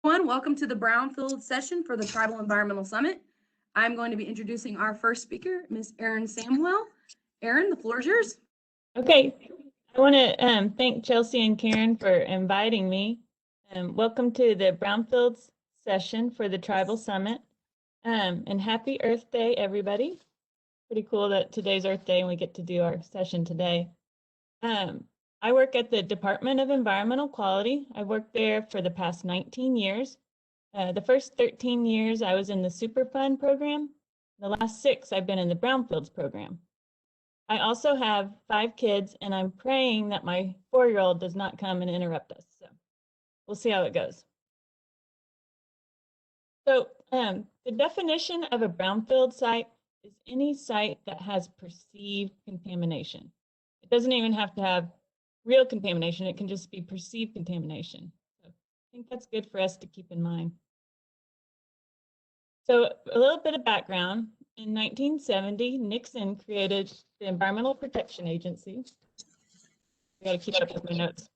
everyone. Welcome to the Brownfields session for the Tribal Environmental Summit. I'm going to be introducing our first speaker, Ms. Erin Samwell. Erin, the floor is yours. Okay, I want to thank Chelsea and Karen for inviting me. Welcome to the Brownfields session for the Tribal Summit. And happy Earth Day, everybody. Pretty cool that today's Earth Day and we get to do our session today. I work at the Department of Environmental Quality. I worked there for the past 19 years. The first 13 years I was in the Superfund program. The last 6 I've been in the Brownfields program. I also have 5 kids, and I'm praying that my 4-year-old does not come and interrupt us. So we'll see how it goes. So the definition of a brownfield site is any site that has perceived contamination. It doesn't even have to have real contamination. It can just be perceived contamination. So I think that's good for us to keep in mind. So a little bit of background. In 1970, Nixon created the Environmental Protection Agency. I got to keep up with my notes.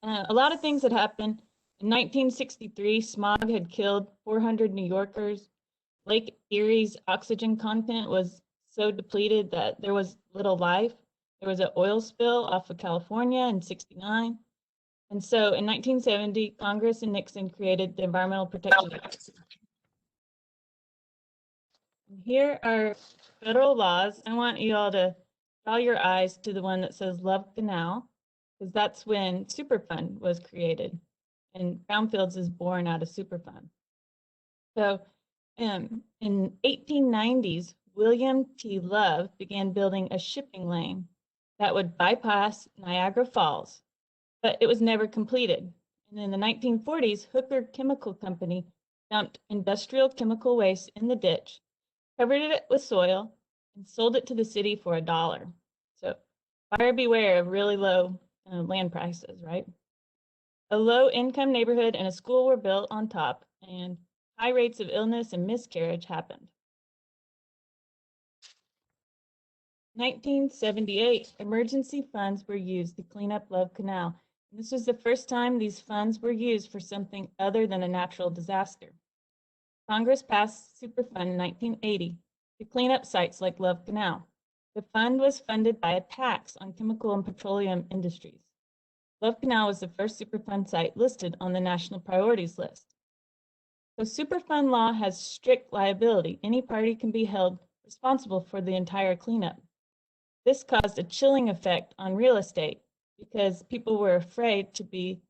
A lot of things had happened. In 1963, smog had killed 400 New Yorkers. Lake Erie's oxygen content was so depleted that there was little life. There was an oil spill off of California in '69. And so in 1970, Congress and Nixon created the Environmental Protection Agency. Here are federal laws. I want you all to draw your eyes to the one that says Love Canal, because that's when Superfund was created. And Brownfields is born out of Superfund. So in 1890s, William T. Love began building a shipping lane that would bypass Niagara Falls, but it was never completed. And in the 1940s, Hooker Chemical Company dumped industrial chemical waste in the ditch, covered it with soil, and sold it to the city for $1. So buyer beware of really low land prices, right? A low-income neighborhood and a school were built on top, and high rates of illness and miscarriage happened. 1978, emergency funds were used to clean up Love Canal. And this was the first time these funds were used for something other than a natural disaster. Congress passed Superfund in 1980 to clean up sites like Love Canal. The fund was funded by a tax on chemical and petroleum industries. Love Canal was the first Superfund site listed on the national priorities list. So Superfund law has strict liability. Any party can be held responsible for the entire cleanup. This caused a chilling effect on real estate because people were afraid to be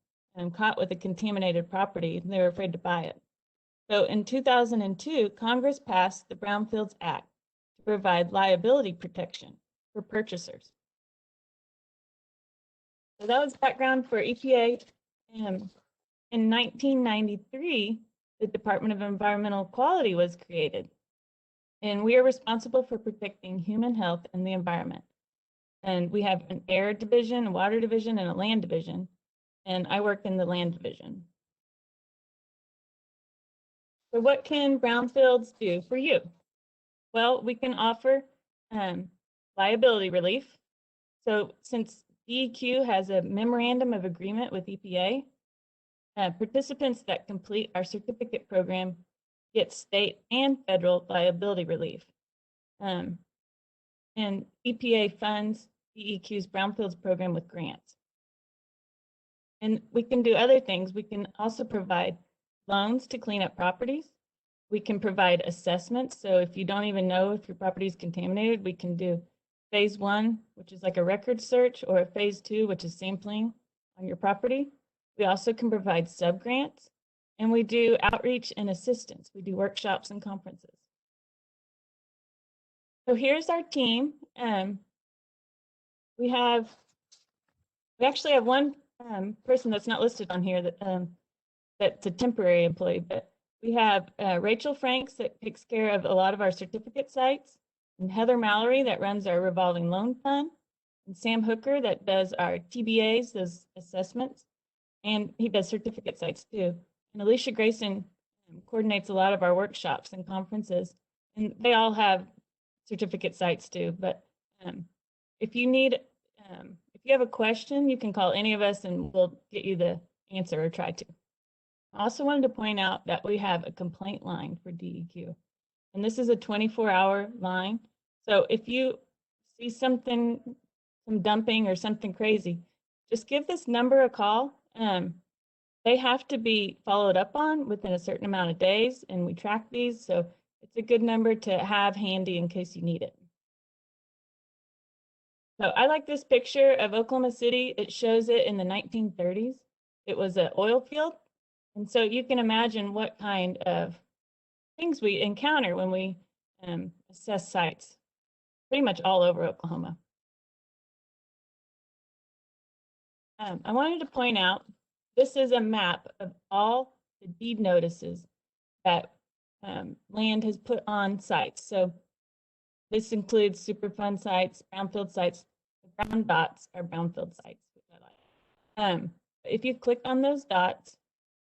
caught with a contaminated property and they were afraid to buy it. So in 2002, Congress passed the Brownfields Act to provide liability protection for purchasers. So that was background for EPA. In 1993, the Department of Environmental Quality was created, and we are responsible for protecting human health and the environment. And we have an air division, a water division, and a land division, and I work in the land division. So what can Brownfields do for you? Well, we can offer liability relief. So since DEQ has a memorandum of agreement with EPA, participants that complete our certificate program get state and federal liability relief. And EPA funds DEQ's Brownfields program with grants. And we can do other things. We can also provide loans to clean up properties. We can provide assessments. So if you don't even know if your property is contaminated, we can do phase 1, which is like a record search, or a phase 2, which is sampling on your property. We also can provide sub-grants, and we do outreach and assistance. We do workshops and conferences. So here's our team. We actually have one person that's not listed on here that's a temporary employee, but we have Rachel Franks that takes care of a lot of our certificate sites, and Heather Mallory that runs our revolving loan fund, and Sam Hooker that does our TBAs, those assessments, and he does certificate sites too. And Alicia Grayson coordinates a lot of our workshops and conferences, and they all have certificate sites too. But if you need, if you have a question, you can call any of us and we'll get you the answer or try to. I also wanted to point out that we have a complaint line for DEQ, and this is a 24-hour line. So if you see something, some dumping or something crazy, just give this number a call. They have to be followed up on within a certain amount of days, and we track these, so it's a good number to have handy in case you need it. So I like this picture of Oklahoma City. It shows it in the 1930s. It was an oil field, and so you can imagine what kind of things we encounter when we assess sites pretty much all over Oklahoma. I wanted to point out, this is a map of all the deed notices that land has put on sites. So this includes Superfund sites, brownfield sites. The brown dots are brownfield sites, which I like. If you click on those dots,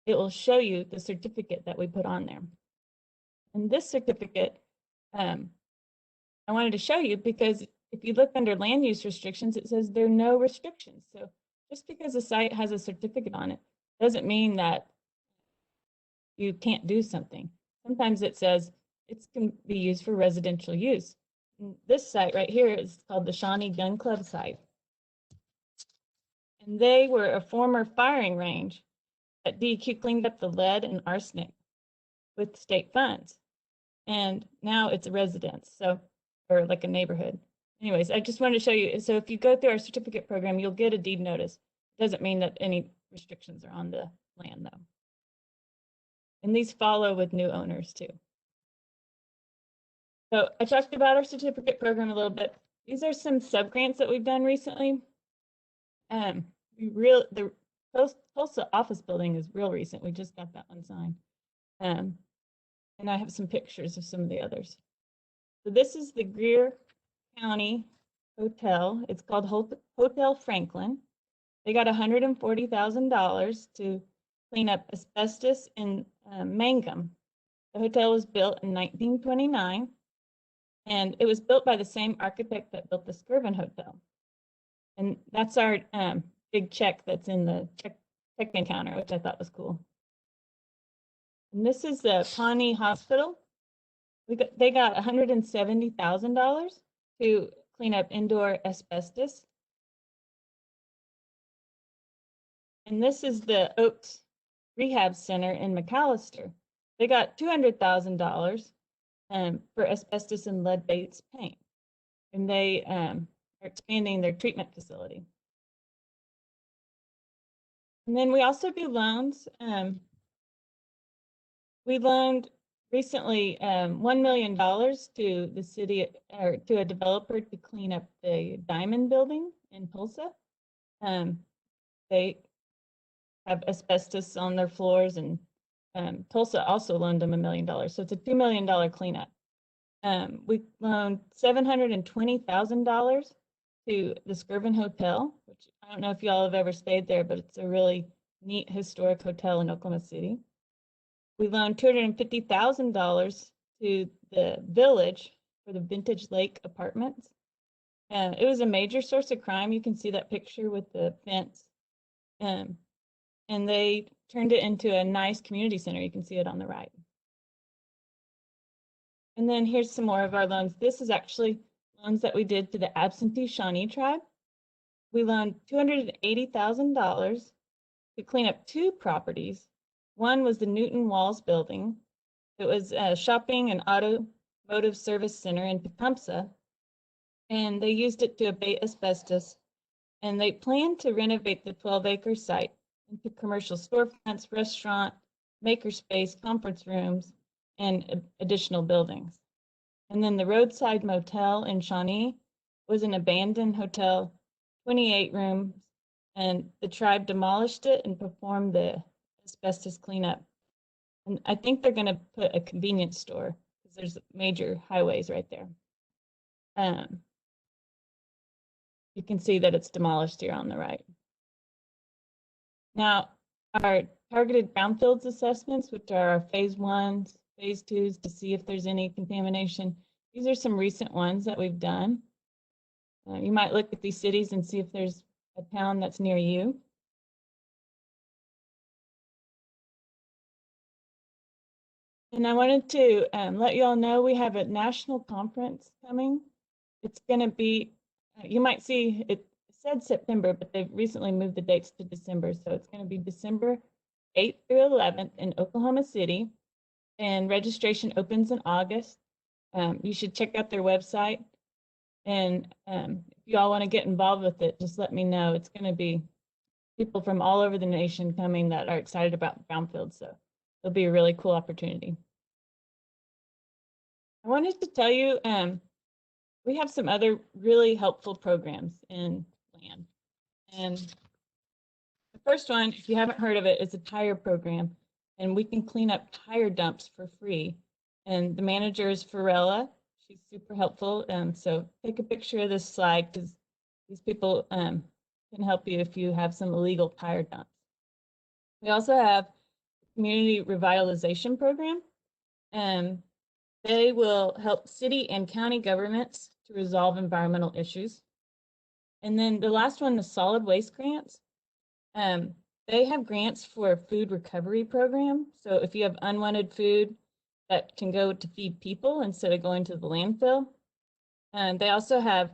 it will show you the certificate that we put on there. And this certificate, I wanted to show you because if you look under land use restrictions, it says there are no restrictions. So just because a site has a certificate on it doesn't mean that you can't do something. Sometimes it says it can be used for residential use. And this site right here is called the Shawnee Gun Club site. And they were a former firing range that DEQ cleaned up the lead and arsenic with state funds. And now it's a residence, so, or like a neighborhood. Anyways, I just wanted to show you. So if you go through our certificate program, you'll get a deed notice. Doesn't mean that any restrictions are on the land though. And these follow with new owners too. So I talked about our certificate program a little bit. These are some sub-grants that we've done recently. The Tulsa office building is real recent. We just got that one signed. And I have some pictures of some of the others. So this is the Greer County Hotel. It's called Hotel Franklin. They got $140,000 to clean up asbestos in Mangum. The hotel was built in 1929, and it was built by the same architect that built the Skirvin Hotel. And that's our big check that's in the check-in counter, which I thought was cool. And this is the Pawnee Hospital. They got $170,000 to clean up indoor asbestos. And this is the Oaks Rehab Center in McAllister. They got $200,000 for asbestos and lead-based paint. And they are expanding their treatment facility. And then we also do loans. We loaned recently $1 million to the city, or to a developer to clean up the Diamond building in Tulsa. They have asbestos on their floors, and Tulsa also loaned them $1 million. So it's a $2 million cleanup. We loaned $720,000 to the Skirvin Hotel, which I don't know if y'all have ever stayed there, but it's a really neat historic hotel in Oklahoma City. We loaned $250,000 to the village for the Vintage Lake Apartments. And it was a major source of crime. You can see that picture with the fence. And they turned it into a nice community center. You can see it on the right. And then here's some more of our loans. This is actually loans that we did to the absentee Shawnee tribe. We loaned $280,000 to clean up 2 properties. One was the Newton Walls building. It was a shopping and automotive service center in Tecumseh, and they used it to abate asbestos. And they planned to renovate the 12-acre site into commercial storefronts, restaurant, makerspace, conference rooms, and additional buildings. And then the Roadside Motel in Shawnee was an abandoned hotel, 28 rooms, and the tribe demolished it and performed the asbestos cleanup. And I think they're going to put a convenience store because there's major highways right there. You can see that it's demolished here on the right. Now, our targeted brownfields assessments, which are our phase 1s, phase 2s, to see if there's any contamination. These are some recent ones that we've done. You might look at these cities and see if there's a town that's near you. And I wanted to let you all know we have a national conference coming. It's going to be, you might see it said September, but they've recently moved the dates to December. So it's going to be December 8th through 11th in Oklahoma City. And registration opens in August. You should check out their website. And if you all want to get involved with it, just let me know. It's going to be people from all over the nation coming that are excited about Brownfields. So it'll be a really cool opportunity. I wanted to tell you, we have some other really helpful programs in land. And the first one, if you haven't heard of it, is a tire program. And we can clean up tire dumps for free. And the manager is Farella. She's super helpful. So take a picture of this slide because these people can help you if you have some illegal tire dumps. We also have a community revitalization program. They will help city and county governments to resolve environmental issues. And then the last one, the solid waste grants. They have grants for a food recovery program. So if you have unwanted food that can go to feed people instead of going to the landfill. And they also have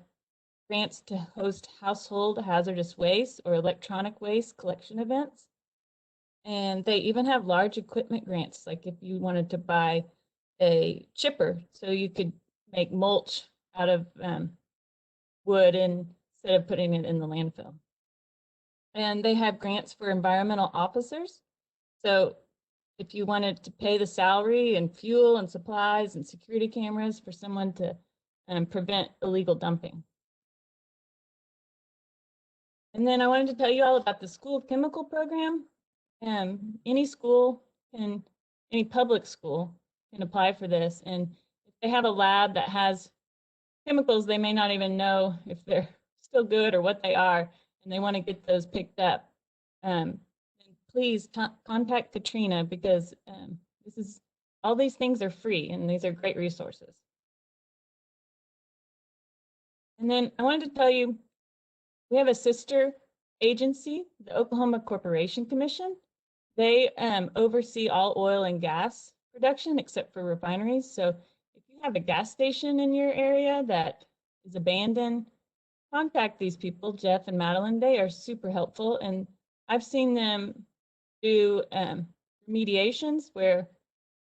grants to host household hazardous waste or electronic waste collection events. And they even have large equipment grants, like if you wanted to buy a chipper so you could make mulch out of wood instead of putting it in the landfill. And they have grants for environmental officers. So if you wanted to pay the salary and fuel and supplies and security cameras for someone to prevent illegal dumping. And then I wanted to tell you all about the school chemical program. Any school can, any public school can apply for this. And if they have a lab that has chemicals, they may not even know if they're still good or what they are, and they want to get those picked up. Please contact Katrina because all these things are free and these are great resources. And then I wanted to tell you, we have a sister agency, the Oklahoma Corporation Commission. They oversee all oil and gas production except for refineries. So if you have a gas station in your area that is abandoned, contact these people, Jeff and Madeline. They are super helpful. And I've seen them do remediations where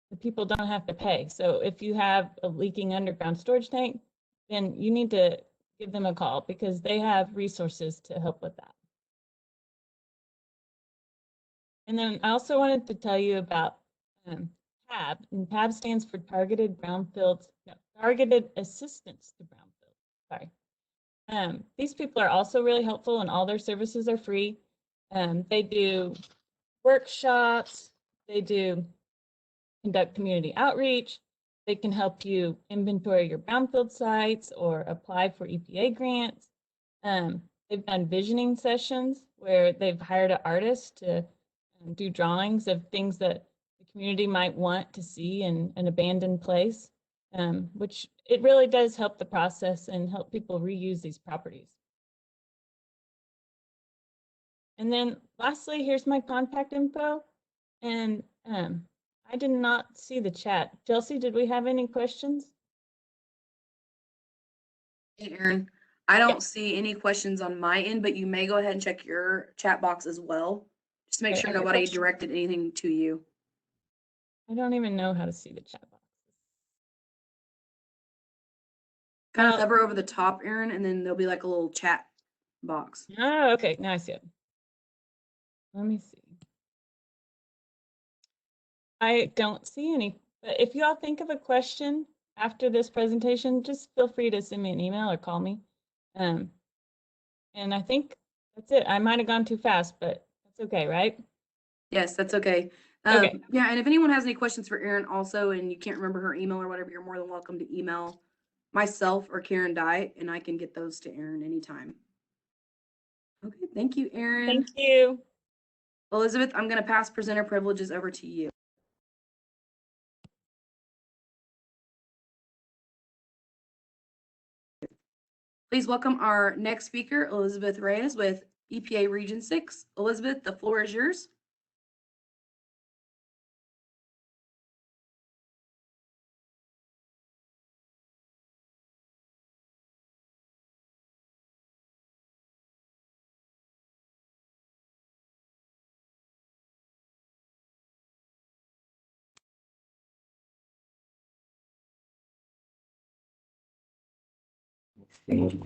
the people don't have to pay. So if you have a leaking underground storage tank, then you need to give them a call because they have resources to help with that. And then I also wanted to tell you about TAB, and TAB stands for Targeted Assistance to Brownfields. Sorry. These people are also really helpful and all their services are free. They do workshops, they do conduct community outreach, they can help you inventory your brownfield sites or apply for EPA grants. They've done visioning sessions where they've hired an artist to do drawings of things that the community might want to see in an abandoned place, which it really does help the process and help people reuse these properties. And then lastly, here's my contact info. And I did not see the chat. Chelsea, did we have any questions? Hey, Aaron, I don't see any questions on my end, but you may go ahead and check your chat box as well. Just to make Okay, sure I got nobody questions. directed anything to you. I don't even know how to see the chat box. Kind of hover over the top, Aaron, and then there'll be like a little chat box. Oh, okay, now I see it. Let me see. I don't see any, but if you all think of a question after this presentation, just feel free to send me an email or call me. And I think that's it. I might have gone too fast, but that's okay, right? Yes, that's okay. Okay. Yeah, and if anyone has any questions for Erin also, and you can't remember her email or whatever, you're more than welcome to email myself or Karen Dye, and I can get those to Erin anytime. Okay, thank you, Erin. Thank you. Elizabeth, I'm going to pass presenter privileges over to you. Please welcome our next speaker, Elizabeth Reyes with EPA Region 6. Elizabeth, the floor is yours. see.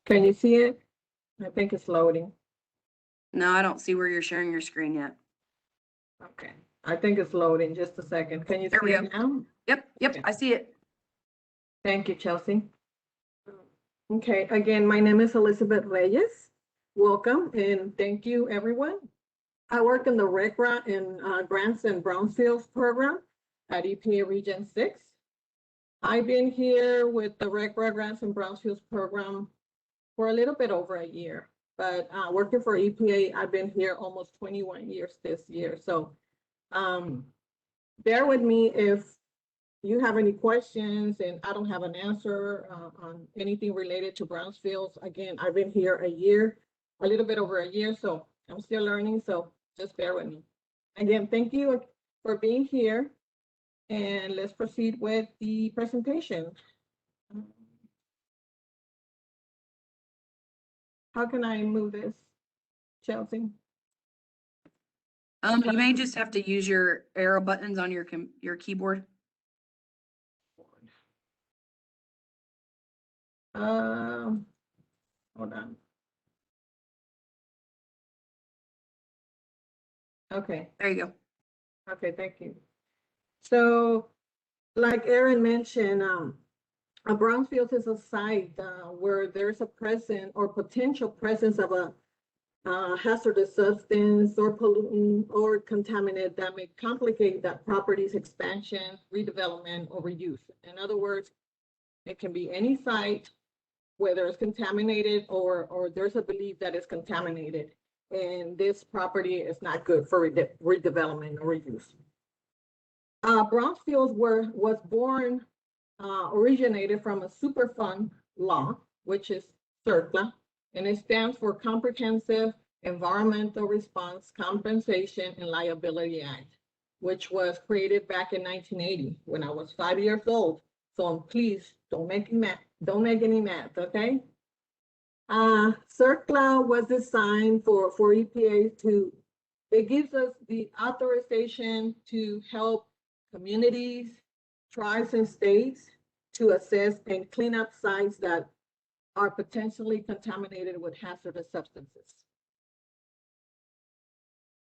Can you see it? I think it's loading. No, I don't see where you're sharing your screen yet. Okay, I think it's loading. Just a second. Can you There we see it now? Yep, Okay. I see it. Thank you, Chelsea. Okay, again, my name is Elizabeth Reyes. Welcome and thank you, everyone. I work in the Grants and Brownfields program at EPA Region 6. I've been here with the Grants and Brownfields program for a little bit over a year, but working for EPA, I've been here almost 21 years this year. So bear with me if you have any questions and I don't have an answer on anything related to Brownfields. Again, I've been here a little bit over a year, so I'm still learning, so just bear with me. Again, thank you for being here, and let's proceed with the presentation. How can I move this, Chelsea? You may just have to use your arrow buttons on your keyboard. Hold on. Okay. There you go. Okay, thank you. So, like Aaron mentioned, a brownfield is a site where there's a present or potential presence of a hazardous substance or pollutant or contaminant that may complicate that property's expansion, redevelopment, or reuse. In other words, it can be any site, whether it's contaminated or there's a belief that it's contaminated, and this property is not good for redevelopment or reuse. Brownfields was born, originated from a Superfund law, which is CERCLA, and it stands for Comprehensive Environmental Response Compensation and Liability Act, which was created back in 1980 when I was 5 years old. So please don't make any math, okay? CERCLA was designed for EPA it gives us the authorization to help communities, tribes, and states to assess and clean up sites that are potentially contaminated with hazardous substances.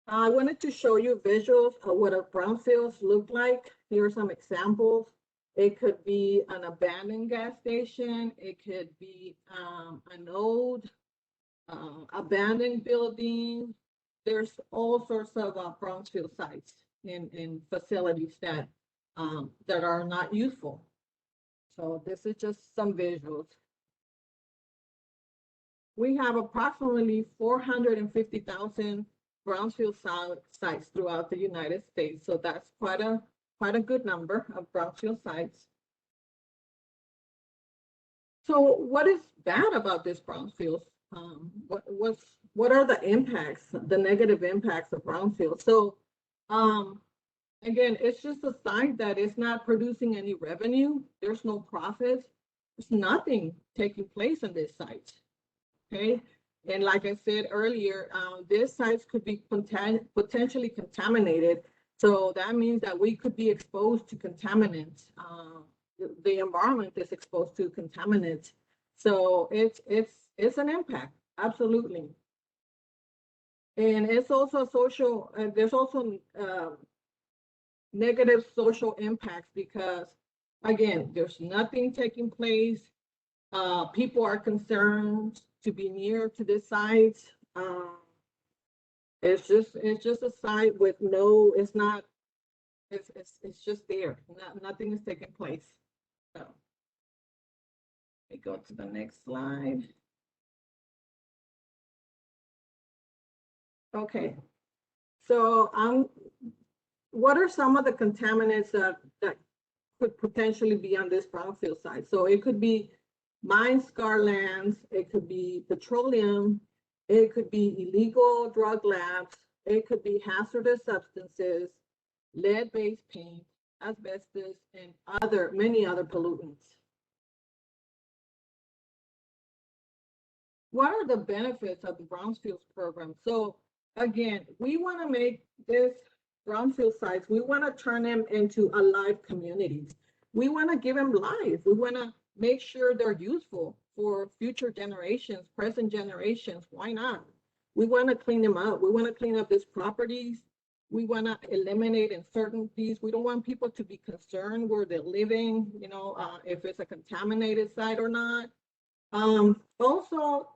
I wanted to show you visuals of what a brownfields look like. Here are some examples. It could be an abandoned gas station. It could be an old abandoned building. There's all sorts of brownfield sites in facilities that are not useful. So this is just some visuals. We have approximately 450,000 brownfield sites throughout the United States. So that's quite a good number of brownfield sites. So what is bad about this brownfield? What are the impacts, the negative impacts of brownfield? So again, it's just a site that is not producing any revenue. There's no profits. There's nothing taking place on this site. Okay, and like I said earlier, these sites could be potentially contaminated. So that means that we could be exposed to contaminants. The environment is exposed to contaminants. So it's an impact, absolutely. And it's also social, there's also negative social impacts because, again, there's nothing taking place. People are concerned to be near to this site. It's just a site with no, it's not, it's just there. Nothing is taking place. So let me go to the next slide. Okay, so what are some of the contaminants that could potentially be on this brownfield site? So it could be mine scar lands, it could be petroleum, it could be illegal drug labs, it could be hazardous substances, lead-based paint, asbestos, and many other pollutants. What are the benefits of the Brownfields program? So again, we want to make this brownfield sites, we want to turn them into alive communities. We want to give them life. We want to make sure they're useful for future generations, present generations. Why not? We want to clean them up. We want to clean up these properties. We want to eliminate uncertainties. We don't want people to be concerned where they're living, if it's a contaminated site or not. Also,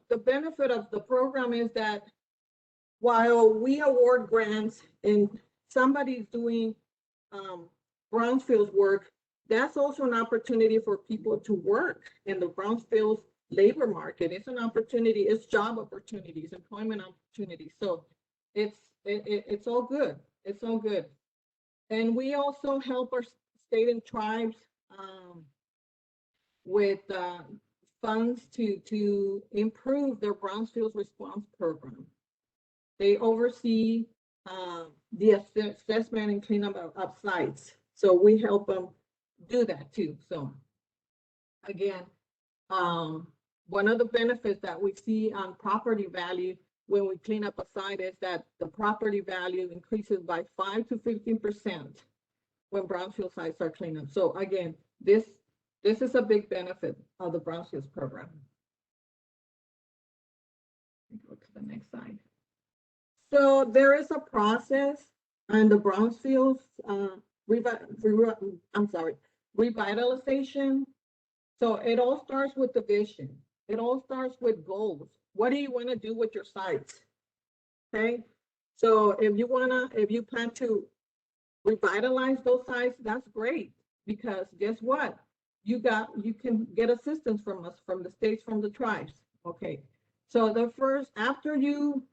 the benefit of the program is that while we award grants and somebody's doing Brownfields work, that's also an opportunity for people to work in the Brownfields labor market. It's an opportunity, it's job opportunities, employment opportunities. So it's all good. It's all good. And we also help our state and tribes with funds to improve their Brownfields response program. They oversee the assessment and cleanup of sites. So we help them do that too. So again, one of the benefits that we see on property value when we clean up a site is that the property value increases by 5 to 15% when brownfield sites are cleaned up. So again, this is a big benefit of the Brownfields program. Go to the next slide. So there is a process on the Brownfields revitalization. So it all starts with the vision. It all starts with goals. What do you want to do with your sites? Okay. So if you plan to revitalize those sites, that's great, because guess what? You can get assistance from us, from the states, from the tribes. Okay. So after you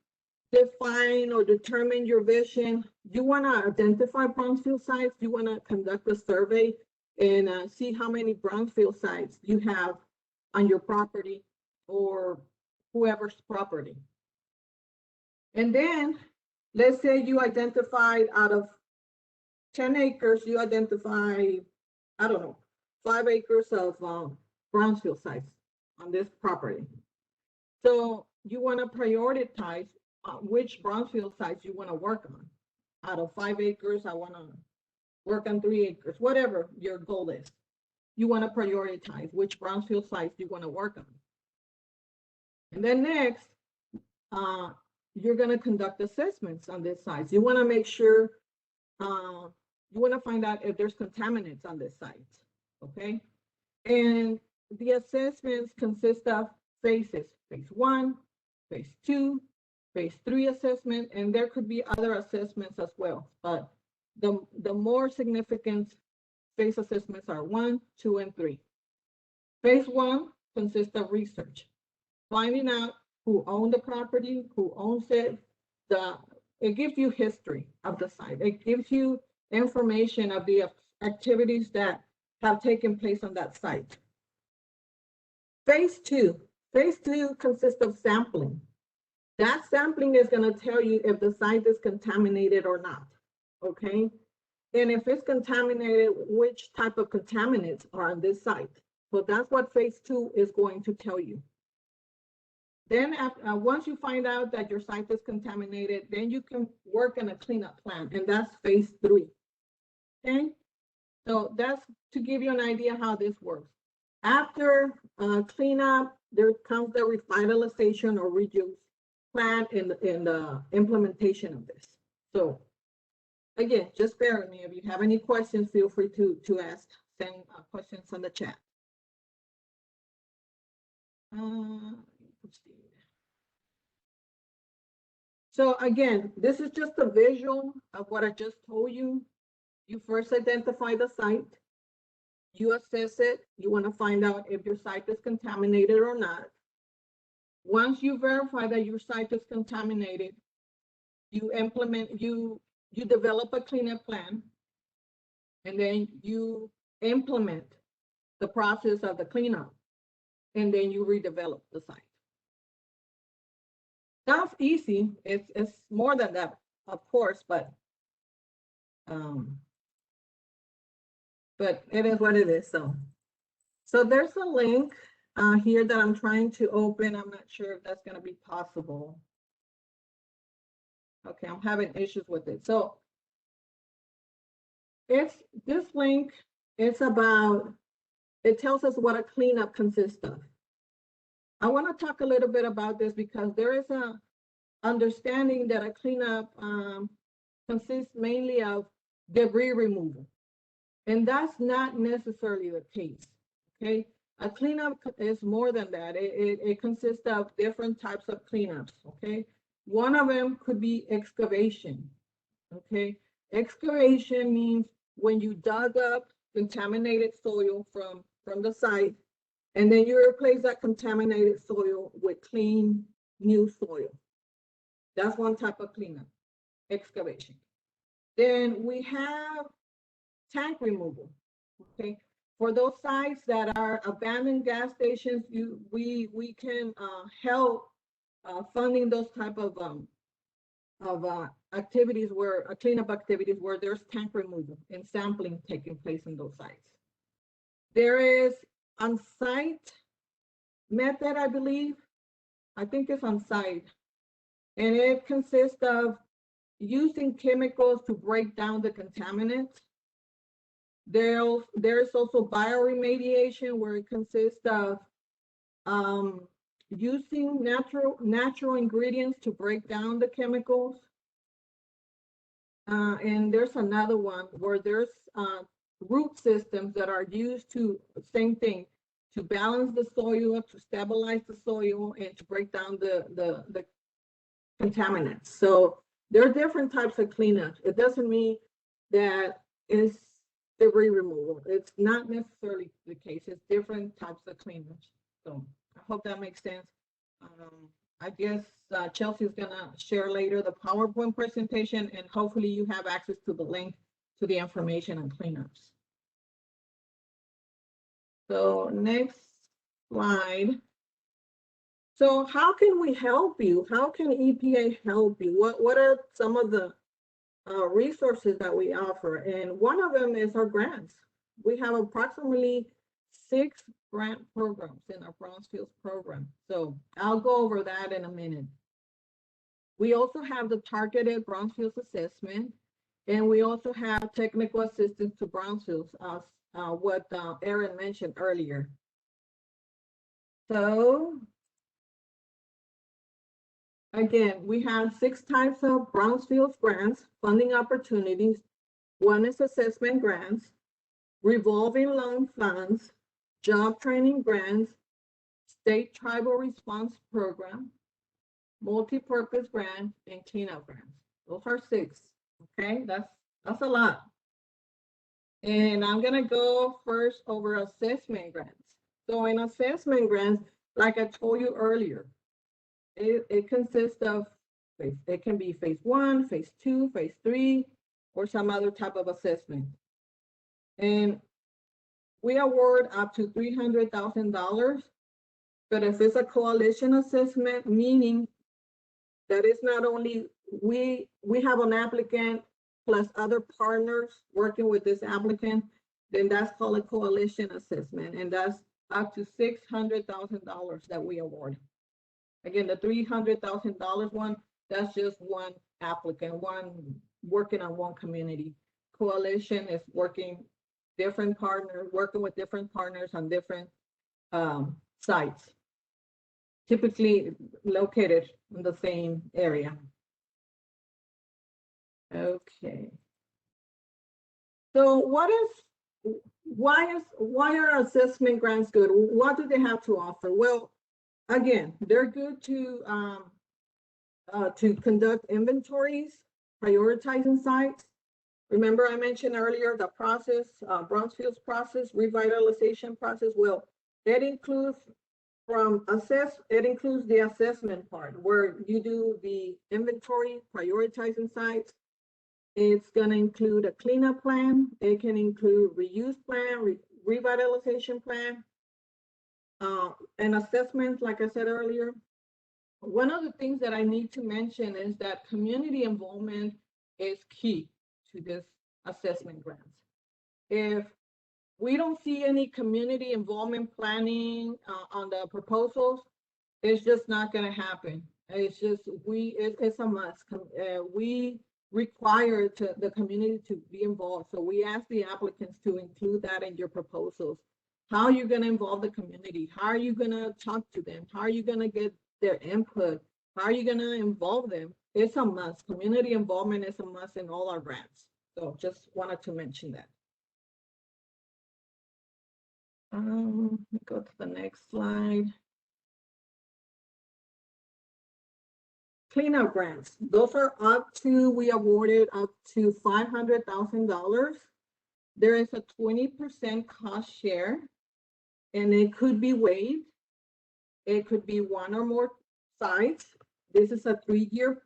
define or determine your vision, you want to identify brownfield sites. You want to conduct a survey and see how many brownfield sites you have on your property or whoever's property. And then let's say you identified out of 10 acres, you identify, I don't know, 5 acres of brownfield sites on this property. So you want to prioritize which brownfield sites you want to work on. Out of 5 acres, I want to work on 3 acres, whatever your goal is. You want to prioritize which brownfield sites you want to work on. And then next, you're going to conduct assessments on this site. You want to make sure, you want to find out if there's contaminants on this site, okay? And the assessments consist of phases, phase 1, phase 2, phase 3 assessment, and there could be other assessments as well. But the more significant phase assessments are 1, 2, and 3. Phase 1 consists of research, finding out who owned the property, who owns it. It gives you history of the site. It gives you information of the activities that have taken place on that site. Phase 2 consists of sampling. That sampling is going to tell you if the site is contaminated or not, okay? And if it's contaminated, which type of contaminants are on this site. So that's what phase 2 is going to tell you. Then once you find out that your site is contaminated, then you can work on a cleanup plan, and that's phase 3, okay? So that's to give you an idea how this works. After cleanup, there comes the revitalization or reuse plan in the implementation of this. So again, just bear with me. If you have any questions, feel free to ask, send questions on the chat. So again, this is just a visual of what I just told you. You first identify the site, you assess it, you want to find out if your site is contaminated or not. Once you verify that your site is contaminated, you develop a cleanup plan, and then you implement the process of the cleanup, and then you redevelop the site. Sounds easy. It's more than that, of course, but it is what it is. So there's a link here that I'm trying to open. I'm not sure if that's going to be possible. Okay, I'm having issues with it. So this link, it's about, it tells us what a cleanup consists of. I want to talk a little bit about this because there is a understanding that a cleanup consists mainly of debris removal. And that's not necessarily the case, okay? A cleanup is more than that. It consists of different types of cleanups, okay? One of them could be excavation, okay? Excavation means when you dug up contaminated soil from the site, and then you replace that contaminated soil with clean, new soil. That's one type of cleanup, excavation. Then we have tank removal, okay? For those sites that are abandoned gas stations, we can help funding those type of activities where cleanup activities where there's tank removal and sampling taking place in those sites. There is on-site method, I believe. I think it's on-site, and it consists of using chemicals to break down the contaminants. There's also bioremediation, where it consists of using natural ingredients to break down the chemicals. And there's another one where there's root systems that are used to, same thing, to balance the soil, to stabilize the soil, and to break down the contaminants. So there are different types of cleanups. It doesn't mean that it's debris removal. It's not necessarily the case. It's different types of cleanups. So I hope that makes sense. I guess Chelsea's gonna share later the PowerPoint presentation, and hopefully you have access to the link to the information on cleanups. So next slide. So how can we help you? How can EPA help you? What are some of the resources that we offer? And one of them is our grants. We have approximately 6 grant programs in our Brownfields program. So I'll go over that in a minute. We also have the targeted Brownfields assessment, and we also have technical assistance to Brownfields, what Erin mentioned earlier. So again, we have 6 types of Brownfields grants, funding opportunities. One is assessment grants, revolving loan funds, job training grants, state tribal response program, multi-purpose grants, and cleanup grants. Those are 6, okay? That's a lot. And I'm gonna go first over assessment grants. So in assessment grants, like I told you earlier, it consists of, it can be phase 1, phase 2, phase 3, or some other type of assessment. And we award up to $300,000, but if it's a coalition assessment, meaning that it's not only we have an applicant plus other partners working with this applicant, then that's called a coalition assessment, and that's up to $600,000 that we award. Again, the $300,000 one, that's just one applicant, one working on one community. Coalition is working different partners, working with different partners on different sites, typically located in the same area. Okay. So why are assessment grants good? What do they have to offer? Well, again, they're good to conduct inventories, prioritizing sites. Remember I mentioned earlier the process, Brownfields process, revitalization process. Well, that includes it includes the assessment part where you do the inventory, prioritizing sites. It's going to include a cleanup plan. It can include reuse plan, revitalization plan, and assessment, like I said earlier. One of the things that I need to mention is that community involvement is key to this assessment grants. If we don't see any community involvement planning on the proposals, it's just not going to happen. It's just, it's a must. We require the community to be involved. So we ask the applicants to include that in your proposals. How are you going to involve the community? How are you going to talk to them? How are you going to get their input? How are you going to involve them? It's a must. Community involvement is a must in all our grants. So just wanted to mention that. Go to the next slide. Cleanup grants. Those are we awarded up to $500,000. There is a 20% cost share, and it could be waived. It could be one or more sites. This is a 3-year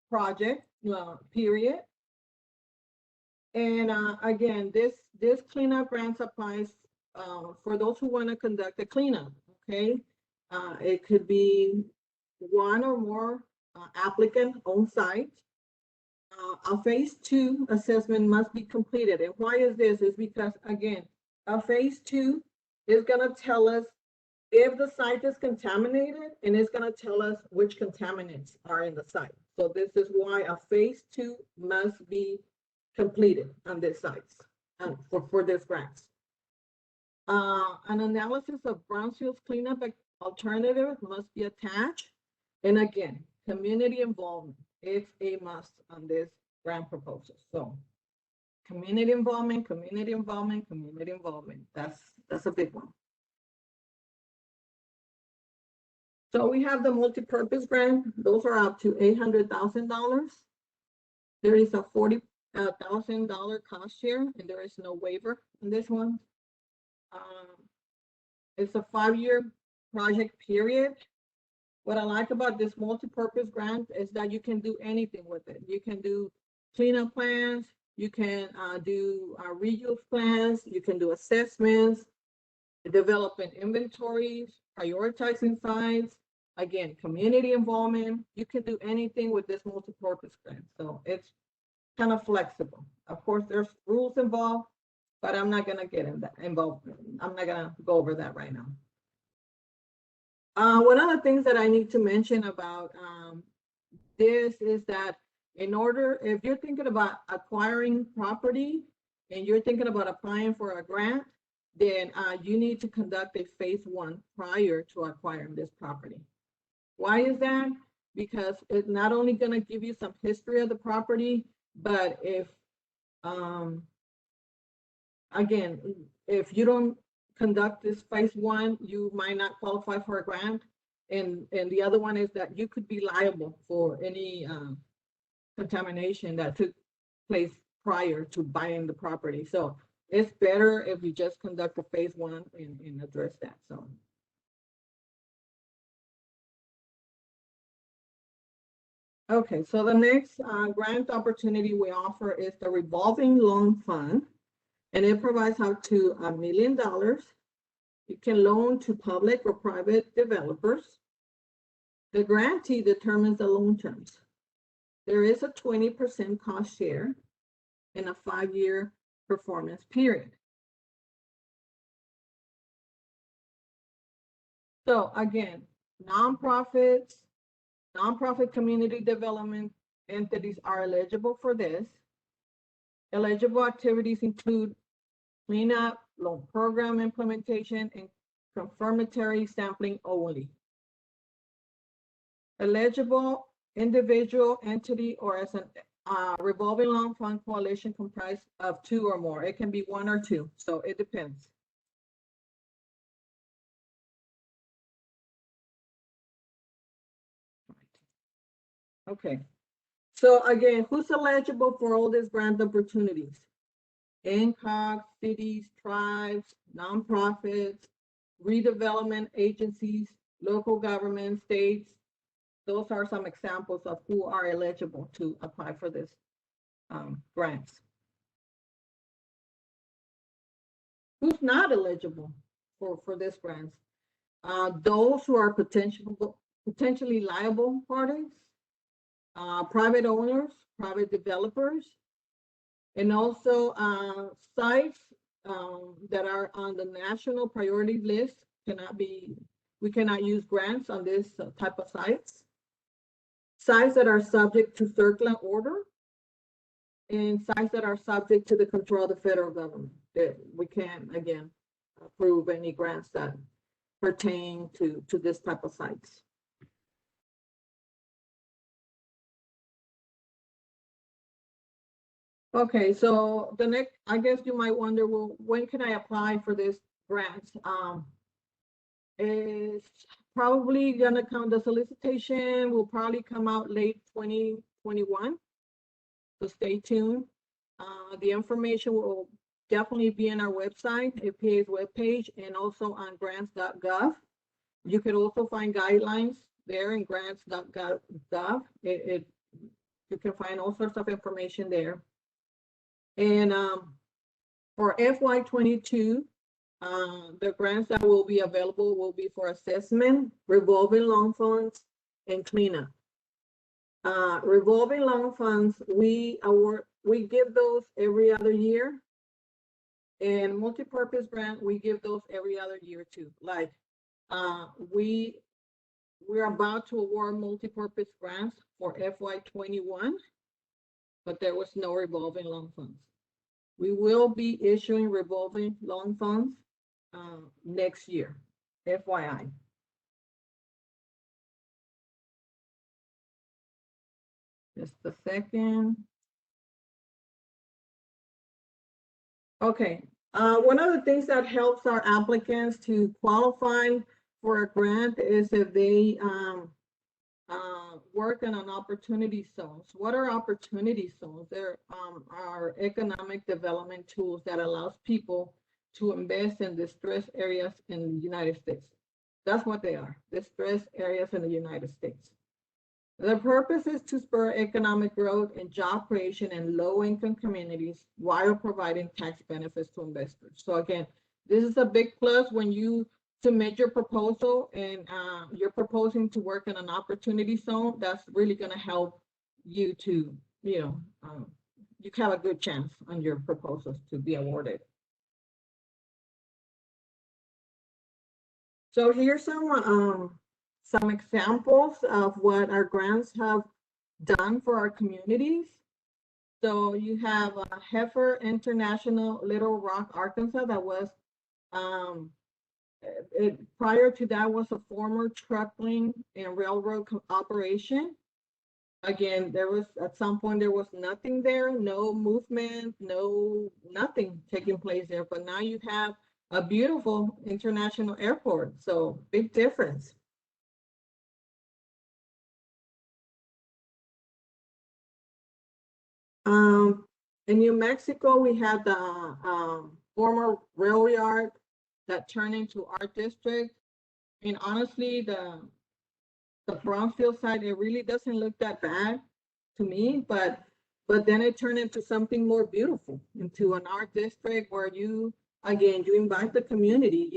project period. And again, this cleanup grants applies for those who want to conduct a cleanup. Okay, it could be one or more applicant on site. A phase 2 assessment must be completed. And why is this? Is because, again, a phase 2 is going to tell us if the site is contaminated, and it's going to tell us which contaminants are in the site. So this is why a phase 2 must be completed on these sites for this grants. An analysis of Brownfields cleanup alternative must be attached. And again, community involvement is a must on this grant proposal. So community involvement, community involvement, community involvement. That's a big one. So we have the multi-purpose grant. Those are up to $800,000. There is a $40,000 cost share, and there is no waiver on this one. It's a 5-year project period. What I like about this multi-purpose grant is that you can do anything with it. You can do cleanup plans, you can do reuse plans, you can do assessments, developing inventories, prioritizing sites, again, community involvement. You can do anything with this multi-purpose grant. So it's kind of flexible. Of course, there's rules involved, but I'm not gonna get involved. I'm not gonna go over that right now. One of the things that I need to mention about this is that if you're thinking about acquiring property and you're thinking about applying for a grant, then you need to conduct a phase 1 prior to acquiring this property. Why is that? Because it's not only going to give you some history of the property, but again, if you don't conduct this phase 1, you might not qualify for a grant. And the other one is that you could be liable for any contamination that took place prior to buying the property. So it's better if you just conduct a phase 1 and address that. So. Okay, so the next grant opportunity we offer is the revolving loan fund, and it provides up to $1 million. You can loan to public or private developers. The grantee determines the loan terms. There is a 20% cost share and a 5-year performance period. So again, nonprofit community development entities are eligible for this. Eligible activities include cleanup, loan program implementation, and confirmatory sampling only. Eligible individual entity or as a revolving loan fund coalition comprised of 2 or more. It can be 1 or 2, so it depends. Okay, so again, who's eligible for all these grant opportunities? NCOG, cities, tribes, nonprofits, redevelopment agencies, local government, states. Those are some examples of who are eligible to apply for this grants. Who's not eligible for this grants? Those who are potentially liable parties, private owners, private developers, and also sites that are on the national priority list we cannot use grants on this type of sites. sites that are subject to circular order, and sites that are subject to the control of the federal government. That we can, again, approve any grants that pertain to this type of sites. Okay, so the next, I guess you might wonder, well, when can I apply for this grant? It's probably gonna come, the solicitation will probably come out late 2021. So stay tuned. The information will definitely be in our website, APA's webpage, and also on grants.gov. You could also find guidelines there in grants.gov. You can find all sorts of information there. And for FY22, the grants that will be available will be for assessment, revolving loan funds, and cleanup. Revolving loan funds, we give those every other year. And multipurpose grant, we give those every other year too. Like we're about to award multipurpose grants for FY21, but there was no revolving loan funds. We will be issuing revolving loan funds next year, FYI. Just a second. Okay, one of the things that helps our applicants to qualify for a grant is if they work in an opportunity zones. What are opportunity zones? There are economic development tools that allows people to invest in distressed areas in the United States. That's what they are, distressed areas in the United States. The purpose is to spur economic growth and job creation in low-income communities while providing tax benefits to investors. So again, this is a big plus when you submit your proposal and you're proposing to work in an opportunity zone. That's really going to help you to, you have a good chance on your proposals to be awarded. So here's some examples of what our grants have done for our communities. So you have Heifer International, Little Rock, Arkansas. That was, prior to that was a former trucking and railroad operation. Again, there was, at some point, there was nothing there, no movement, nothing taking place there. But now you have a beautiful international airport. So big difference. In New Mexico, we had the former rail yard that turned into art district. And honestly, the Brownfield side, it really doesn't look that bad to me, but then it turned into something more beautiful, into an art district where you invite the community.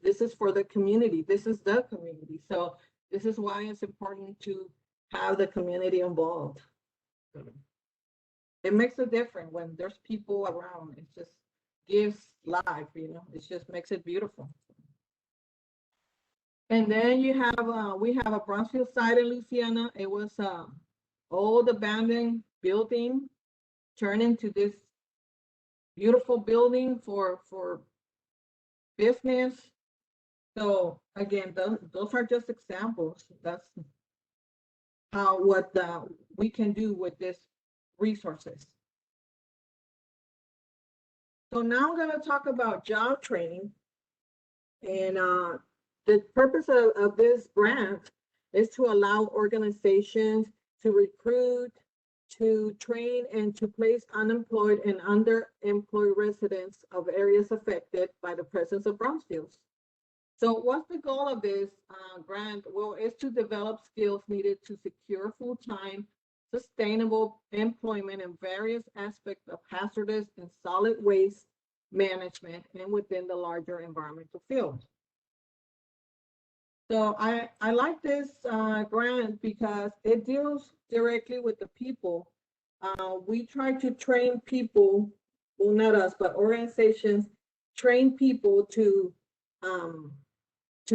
This is for the community. This is the community. So this is why it's important to have the community involved. It makes a difference when there's people around. It just gives life, it just makes it beautiful. And then you have, we have a Brownfield site in Louisiana. It was old abandoned building turned into this beautiful building for business. So again, those are just examples. That's what we can do with this resources. So now I'm going to talk about job training. And the purpose of this grant is to allow organizations to recruit, to train, and to place unemployed and underemployed residents of areas affected by the presence of brownfields. So what's the goal of this grant? Well, it's to develop skills needed to secure full-time, sustainable employment in various aspects of hazardous and solid waste management and within the larger environmental field. So I like this grant because it deals directly with the people. We try to train people, well, not us, but organizations train people to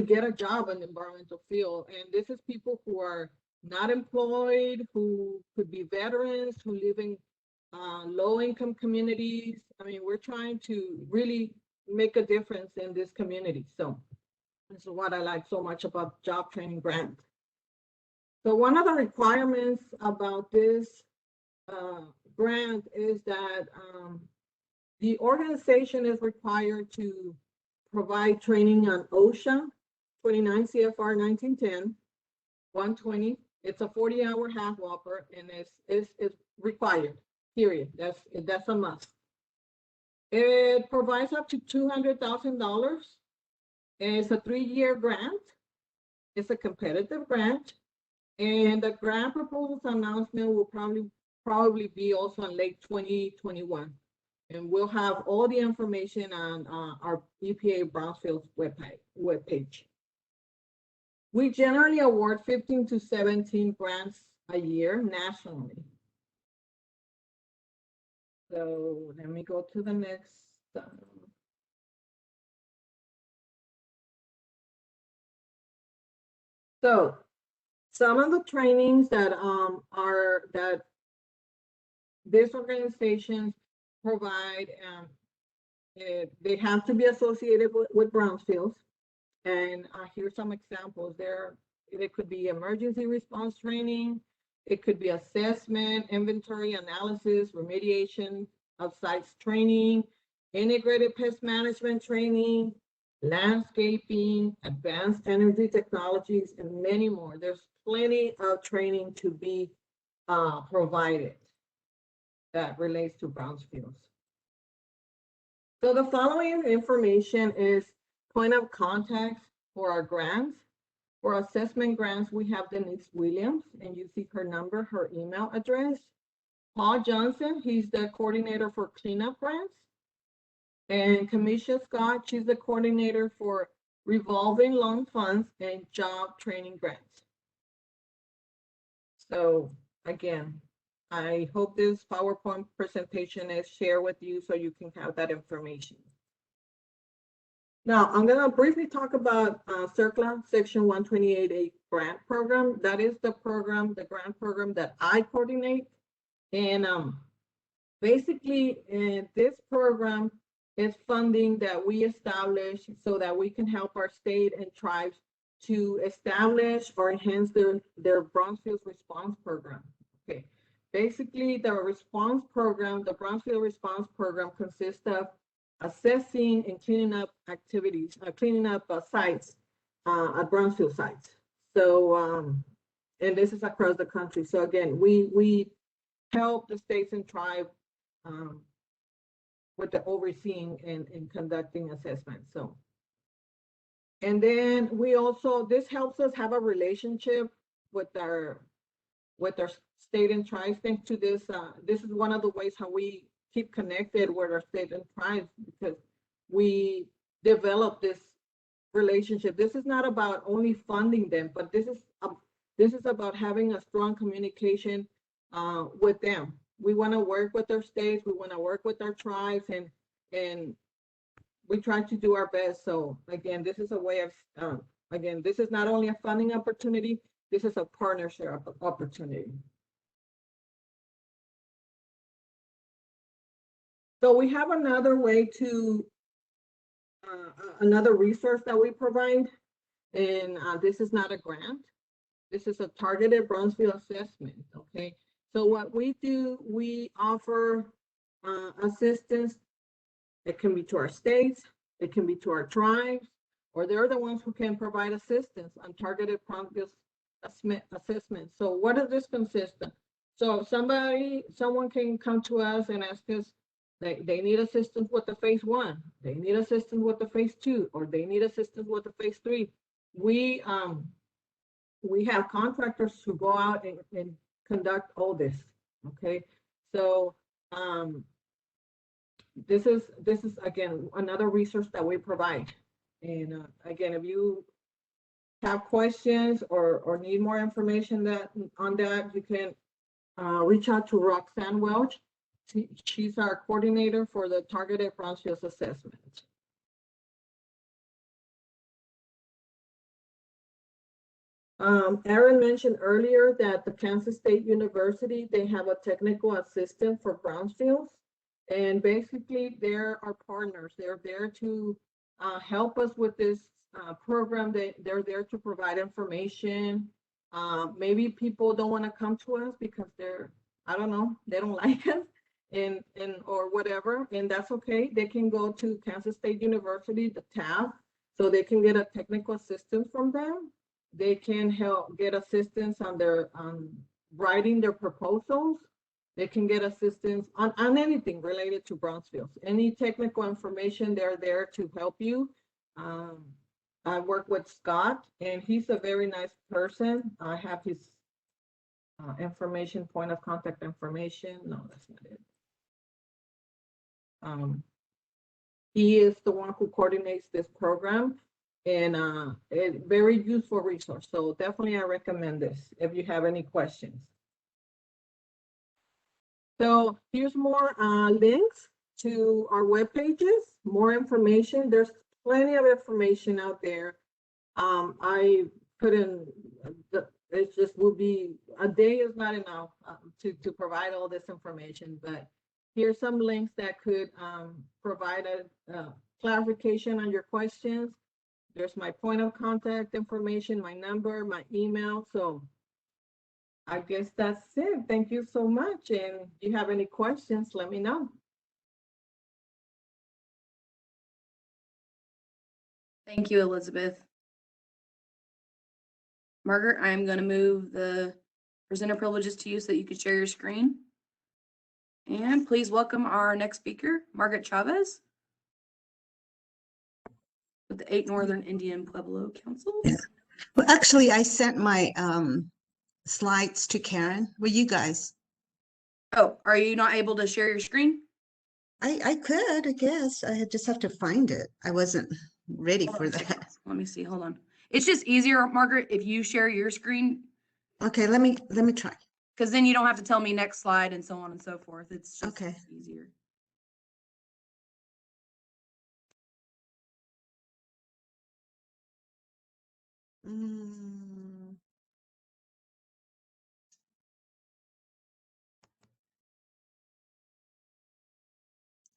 get a job in the environmental field. And this is people who are not employed, who could be veterans, who live in low-income communities. I mean, we're trying to really make a difference in this community. So this is what I like so much about job training grant. So one of the requirements about this grant is that the organization is required to provide training on OSHA 29 CFR 1910 120. It's a 40-hour half whopper, and it's required. Period. That's a must. It provides up to $200,000. It's a 3-year grant. It's a competitive grant, and the grant proposals announcement will probably be also in late 2021. And we'll have all the information on our EPA Brownfields webpage. We generally award 15 to 17 grants a year nationally. So let me go to the next. So some of the trainings that this organization provide, they have to be associated with Brownfields. And here's some examples. It could be emergency response training. It could be assessment, inventory analysis, remediation of sites training, integrated pest management training, landscaping, advanced energy technologies, and many more. There's plenty of training to be provided that relates to Brownfields. So the following information is point of contact for our grants. For assessment grants, we have Denise Williams, and you see her number, her email address. Paul Johnson, he's the coordinator for cleanup grants. And Kamisha Scott, she's the coordinator for revolving loan funds and job training grants. So again, I hope this PowerPoint presentation is shared with you so you can have that information. Now, I'm going to briefly talk about CERCLA Section 128A grant program. That is the program, the grant program that I coordinate. And basically, this program is funding that we establish so that we can help our state and tribes to establish or enhance their Brownfields response program. Okay. Basically, the response program, the Brownfield response program consists of assessing and cleaning up activities, cleaning up sites at Brownfield sites. So, and this is across the country. So again, we help the states and tribes with the overseeing and conducting assessments. So, and then we also, this helps us have a relationship with our state and tribes. Thanks to this, this is one of the ways how we keep connected with our state and tribes, because we develop this relationship. This is not about only funding them, but this is about having a strong communication with them. We want to work with our states, we want to work with our tribes, and we try to do our best. So again, this is a way of, again, this is not only a funding opportunity, this is a partnership opportunity. So we have another way to, another resource that we provide, and this is not a grant. This is a targeted Brownfield assessment, okay? So what we do, we offer assistance. It can be to our states, it can be to our tribes, or they're the ones who can provide assistance on targeted Brownfield assessment. So what does this consist of? So someone can come to us and ask us, they need assistance with the phase 1, they need assistance with the phase 2, or they need assistance with the phase 3. We have contractors who go out and conduct all this. Okay, so this is again another resource that we provide. And again, if you have questions or need more information on that, you can reach out to Roxanne Welch. She's our coordinator for the targeted Brownfields assessment. Aaron mentioned earlier that the Kansas State University, they have a technical assistant for Brownfields. And basically, they're our partners. They're there to help us with this program. They're there to provide information. Maybe people don't want to come to us because I don't know, they don't like us and or whatever, and that's okay. They can go to Kansas State University, the tab, so they can get a technical assistance from them. They can get assistance on their writing their proposals. They can get assistance on anything related to Brownfields. Any technical information, they're there to help you. I work with Scott, and he's a very nice person. I have his information, point of contact information. No, that's not it. He is the one who coordinates this program, and a very useful resource. So definitely I recommend this if you have any questions. So here's more links to our web pages, more information. There's plenty of information out there. I put in, it just will be, a day is not enough to provide all this information, but here's some links that could provide a clarification on your questions. There's my point of contact information, my number, my email. So I guess that's it. Thank you so much. And if you have any questions, let me know. Thank you, Elizabeth. Margaret, I am going to move the presenter privileges to you so that you can share your screen. And please welcome our next speaker, Margaret Chavez, with the 8 Northern Indian Pueblo Council. Yeah. Well, actually, I sent my slides to Karen. Well, you guys. Oh, are you not able to share your screen? I could, I guess. I just have to find it. I wasn't ready for that. Let me see. Hold on. It's just easier, Margaret, if you share your screen. Okay, let me try. Because then you don't have to tell me next slide and so on and so forth. It's just okay. Easier.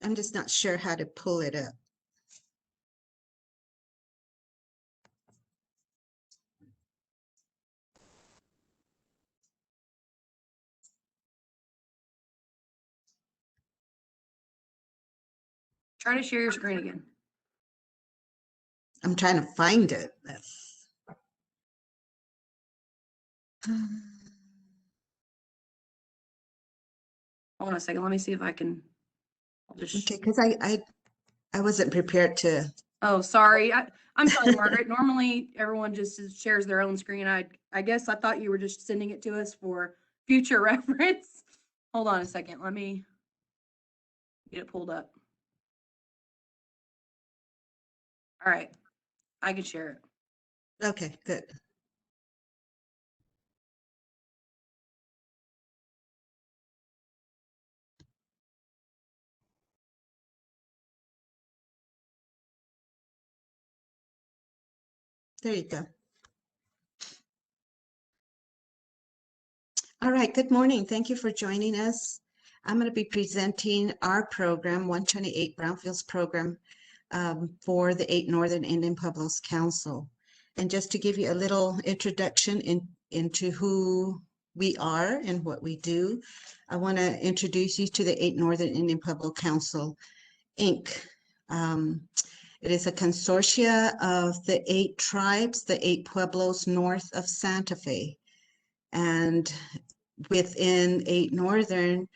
I'm just not sure how to pull it up. Try to share your screen again. I'm trying to find it. That's... Hold on a second. Let me see if I can. I'll just... Okay, because I wasn't prepared to. Oh, sorry. I'm sorry, Margaret. Normally, everyone just shares their own screen. I guess I thought you were just sending it to us for future reference. Hold on a second. Let me get it pulled up. All right. I can share it. Okay, good. There you go. All right, good morning. Thank you for joining us. I'm going to be presenting our program, 128 Brownfields program, for the 8 Northern Indian Pueblos Council. And just to give you a little introduction into who we are and what we do, I want to introduce you to the 8 Northern Indian Pueblo Council, Inc. It is a consortia of the 8 tribes, the 8 pueblos north of Santa Fe. And within 8 Northern,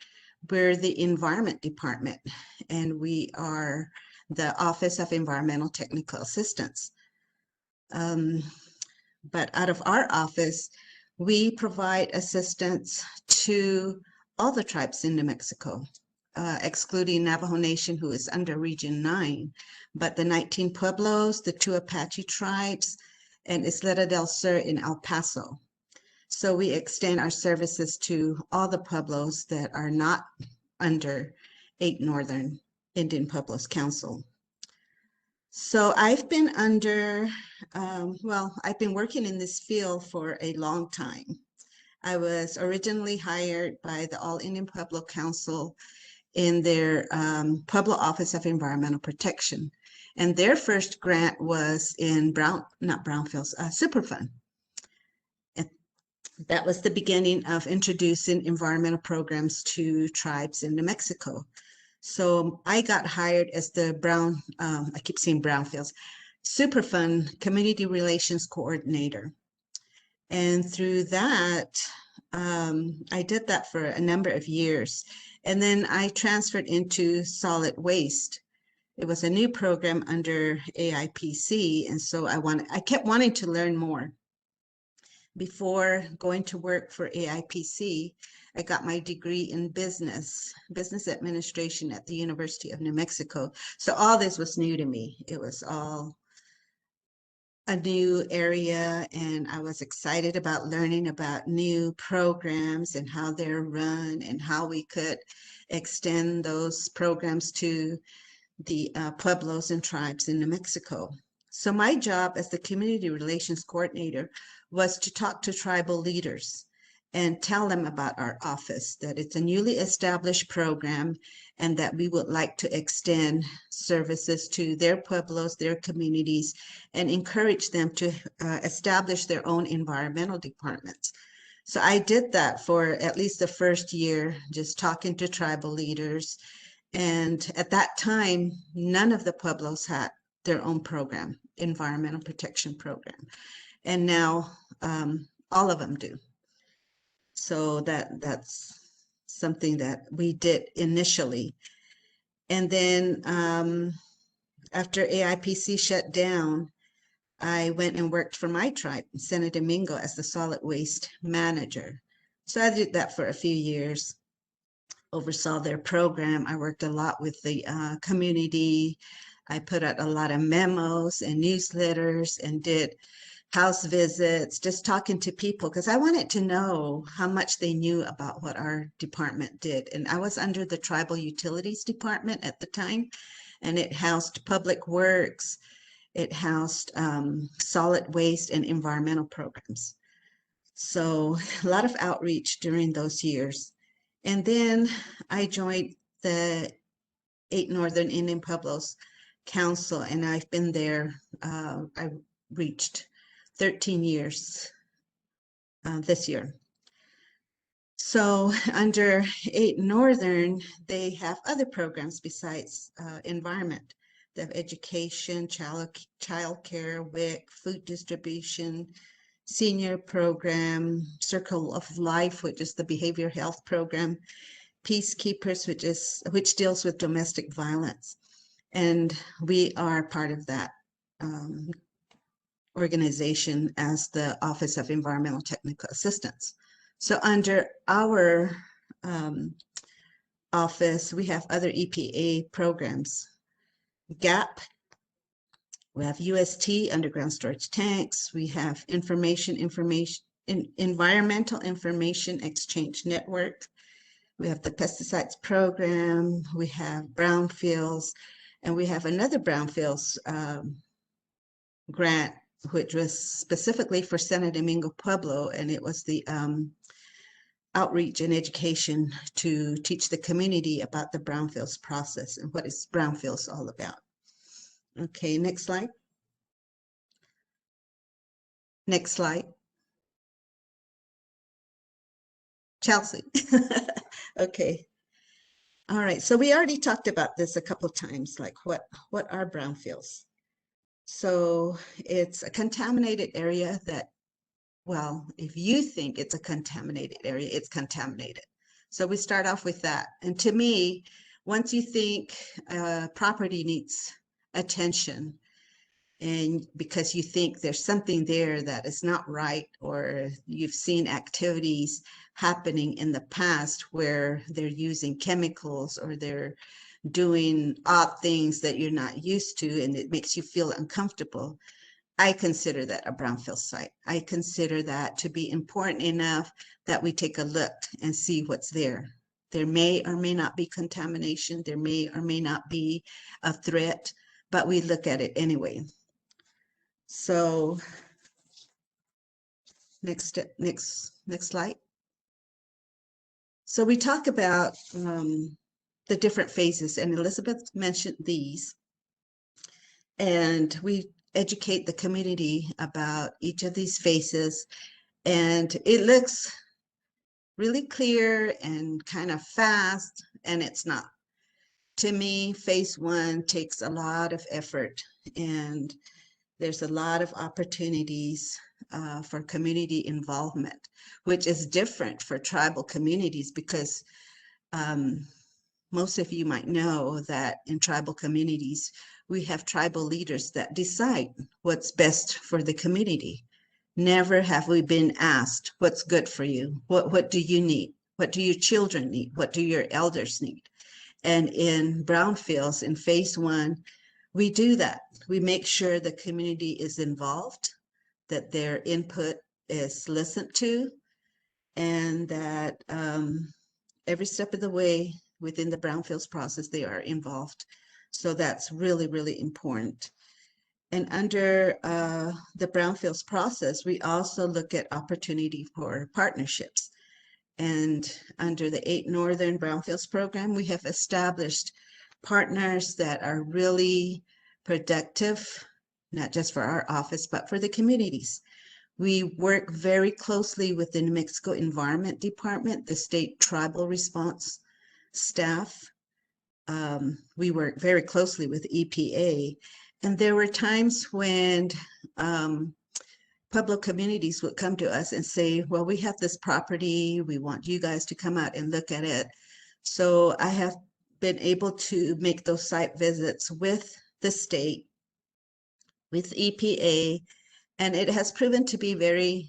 we're the Environment Department, and we are the Office of Environmental Technical Assistance. But out of our office, we provide assistance to all the tribes in New Mexico, excluding Navajo Nation, who is under Region 9, but the 19 Pueblos, the 2 Apache tribes, and Isleta del Sur in El Paso. So we extend our services to all the Pueblos that are not under 8 Northern Indian Pueblos Council. So I've been I've been working in this field for a long time. I was originally hired by the All Indian Pueblo Council in their Pueblo Office of Environmental Protection. And their first grant was in Superfund. And that was the beginning of introducing environmental programs to tribes in New Mexico. So I got hired as the I keep saying Brownfields, Superfund Community Relations Coordinator. And through that, I did that for a number of years. And then I transferred into solid waste. It was a new program under AIPC. And so I kept wanting to learn more. Before going to work for AIPC, I got my degree in business administration at the University of New Mexico. So all this was new to me. It was all a new area, and I was excited about learning about new programs and how they're run and how we could extend those programs to the pueblos and tribes in New Mexico. So my job as the community relations coordinator was to talk to tribal leaders and tell them about our office, that it's a newly established program and that we would like to extend services to their pueblos, their communities, and encourage them to establish their own environmental departments. So I did that for at least the first year, just talking to tribal leaders. And at that time, none of the pueblos had their own program, environmental protection program. And now all of them do. So that's something that we did initially. And then after AIPC shut down, I went and worked for my tribe, San Domingo, as the solid waste manager. So I did that for a few years, oversaw their program. I worked a lot with the community. I put out a lot of memos and newsletters and did house visits, just talking to people, because I wanted to know how much they knew about what our department did. And I was under the Tribal Utilities Department at the time, and it housed public works, it housed solid waste and environmental programs. So a lot of outreach during those years. And then I joined the 8 Northern Indian Pueblos Council, and I've been there, I reached 13 years this year. So under 8 Northern, they have other programs besides environment. They have education, child care, WIC, food distribution, senior program, Circle of Life, which is the behavioral health program, Peacekeepers, which deals with domestic violence. And we are part of that organization as the Office of Environmental Technical Assistance. So under our office, we have other EPA programs, GAP, we have UST, underground storage tanks, we have environmental information exchange network, we have the pesticides program, we have Brownfields, and we have another Brownfields grant, which was specifically for San Domingo Pueblo, and it was the outreach and education to teach the community about the Brownfields process and what is Brownfields all about. Okay, next slide. Next slide. Chelsea. Okay. All right, so we already talked about this a couple of times, like what are brownfields? So it's a contaminated area that, well, if you think it's a contaminated area, it's contaminated. So we start off with that. And to me, once you think property needs attention, and because you think there's something there that is not right, or you've seen activities happening in the past where they're using chemicals or they're doing odd things that you're not used to, and it makes you feel uncomfortable, I consider that a brownfield site. I consider that to be important enough that we take a look and see what's there. There may or may not be contamination. There may or may not be a threat, but we look at it anyway. So next slide. So we talk about the different phases, and Elizabeth mentioned these, and we educate the community about each of these phases, and it looks really clear and kind of fast, and it's not. To me, phase one takes a lot of effort, and there's a lot of opportunities for community involvement, which is different for tribal communities because most of you might know that in tribal communities, we have tribal leaders that decide what's best for the community. Never have we been asked what's good for you. What do you need? What do your children need? What do your elders need? And in Brownfields, in phase one, we do that. We make sure the community is involved, that their input is listened to, and that every step of the way within the Brownfields process, they are involved. So that's really, really important. And under the Brownfields process, we also look at opportunity for partnerships. And under the 8 Northern Brownfields program, we have established partners that are really productive, not just for our office, but for the communities. We work very closely with the New Mexico Environment Department, the state tribal response staff. We work very closely with EPA. And there were times when public communities would come to us and say, well, we have this property, we want you guys to come out and look at it. So I have been able to make those site visits with the state, with EPA, and it has proven to be very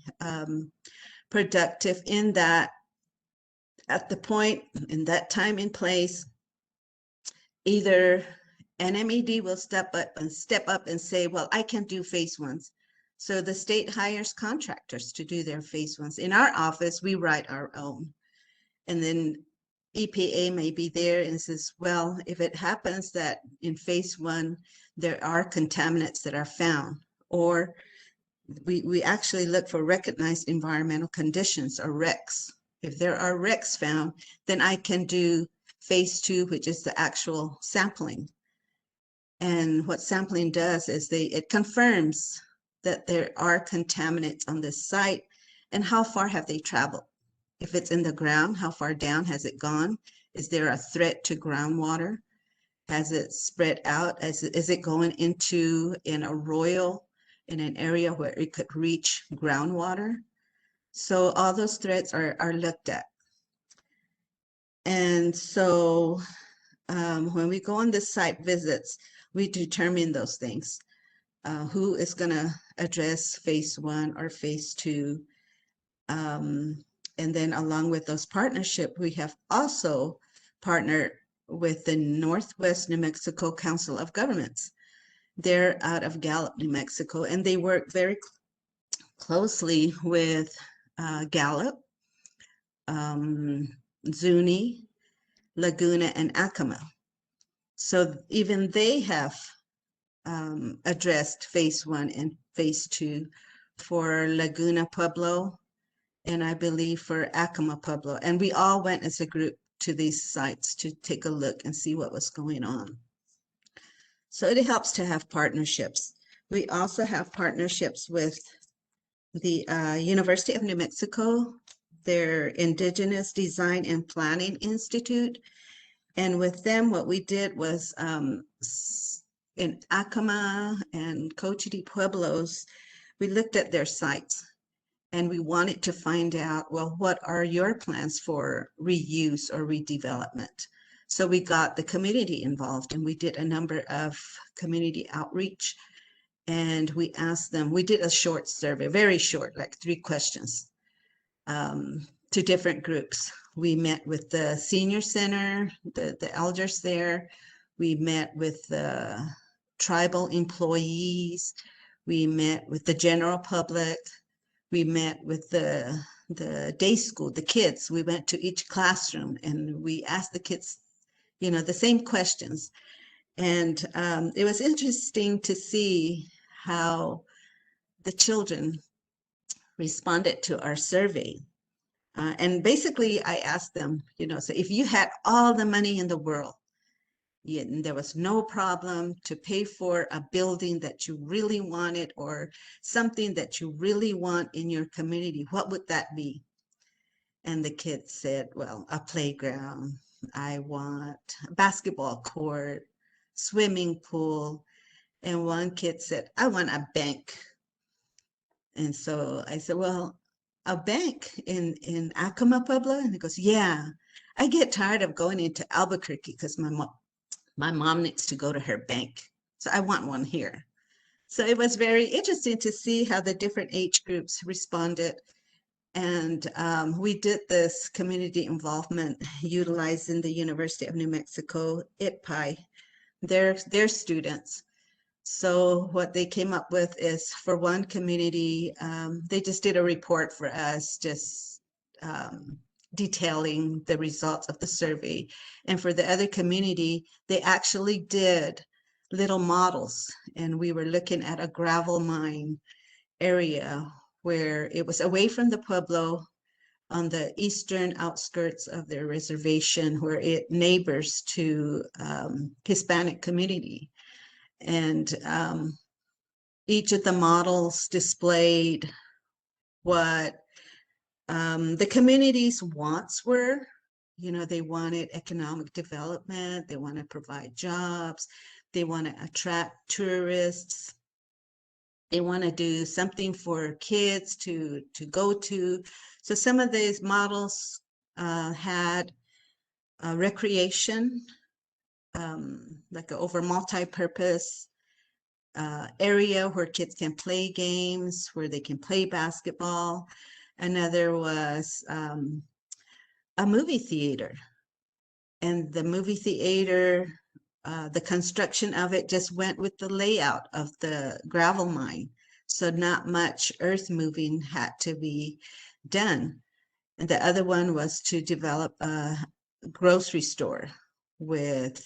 productive in that at the point, in that time and place, either NMED will step up and say, well, I can do phase ones. So the state hires contractors to do their phase ones. In our office, we write our own. And then EPA may be there and says, well, if it happens that in phase one, there are contaminants that are found, or we actually look for recognized environmental conditions or RECs. If there are RECs found, then I can do phase two, which is the actual sampling. And what sampling does is it confirms that there are contaminants on this site and how far have they traveled. If it's in the ground, how far down has it gone? Is there a threat to groundwater? Has it spread out? Is it going into an arroyo in an area where it could reach groundwater? So all those threats are looked at. And so when we go on the site visits, we determine those things. Who is going to address phase one or phase two? And then along with those partnerships, we have also partnered with the Northwest New Mexico Council of Governments. They're out of Gallup, New Mexico, and they work very closely with Gallup, Zuni, Laguna, and Acoma. So even they have addressed phase one and phase two for Laguna Pueblo, and I believe for Acoma Pueblo. And we all went as a group to these sites to take a look and see what was going on. So it helps to have partnerships. We also have partnerships with the University of New Mexico, their Indigenous Design and Planning Institute. And with them, what we did was in Acoma and Cochiti Pueblos, we looked at their sites and we wanted to find out, well, what are your plans for reuse or redevelopment? So we got the community involved and we did a number of community outreach, and we asked them, we did a short survey, very short, like 3 questions to different groups. We met with the senior center, the elders there. We met with the tribal employees. We met with the general public. We met with the day school, the kids. We went to each classroom and we asked the kids, the same questions. And it was interesting to see how the children responded to our survey. And basically, I asked them, so if you had all the money in the world, there was no problem to pay for a building that you really wanted or something that you really want in your community, what would that be? And the kids said, well, a playground. I want a basketball court, swimming pool. And one kid said, I want a bank. And so I said, well, a bank in Acoma, Pueblo? And he goes, yeah, I get tired of going into Albuquerque because my mom needs to go to her bank. So I want one here. So it was very interesting to see how the different age groups responded. And we did this community involvement utilizing the University of New Mexico, IPI, their students. So what they came up with is for one community, they just did a report for us, just detailing the results of the survey. And for the other community, they actually did little models. And we were looking at a gravel mine area where it was away from the Pueblo on the eastern outskirts of their reservation, where it neighbors to Hispanic community. And each of the models displayed what the community's wants were. They wanted economic development, they want to provide jobs, they want to attract tourists, they want to do something for kids to go to. So some of these models had recreation, like over multi-purpose area where kids can play games, where they can play basketball. Another was a movie theater. And the movie theater, the construction of it just went with the layout of the gravel mine. So not much earth moving had to be done. And the other one was to develop a grocery store with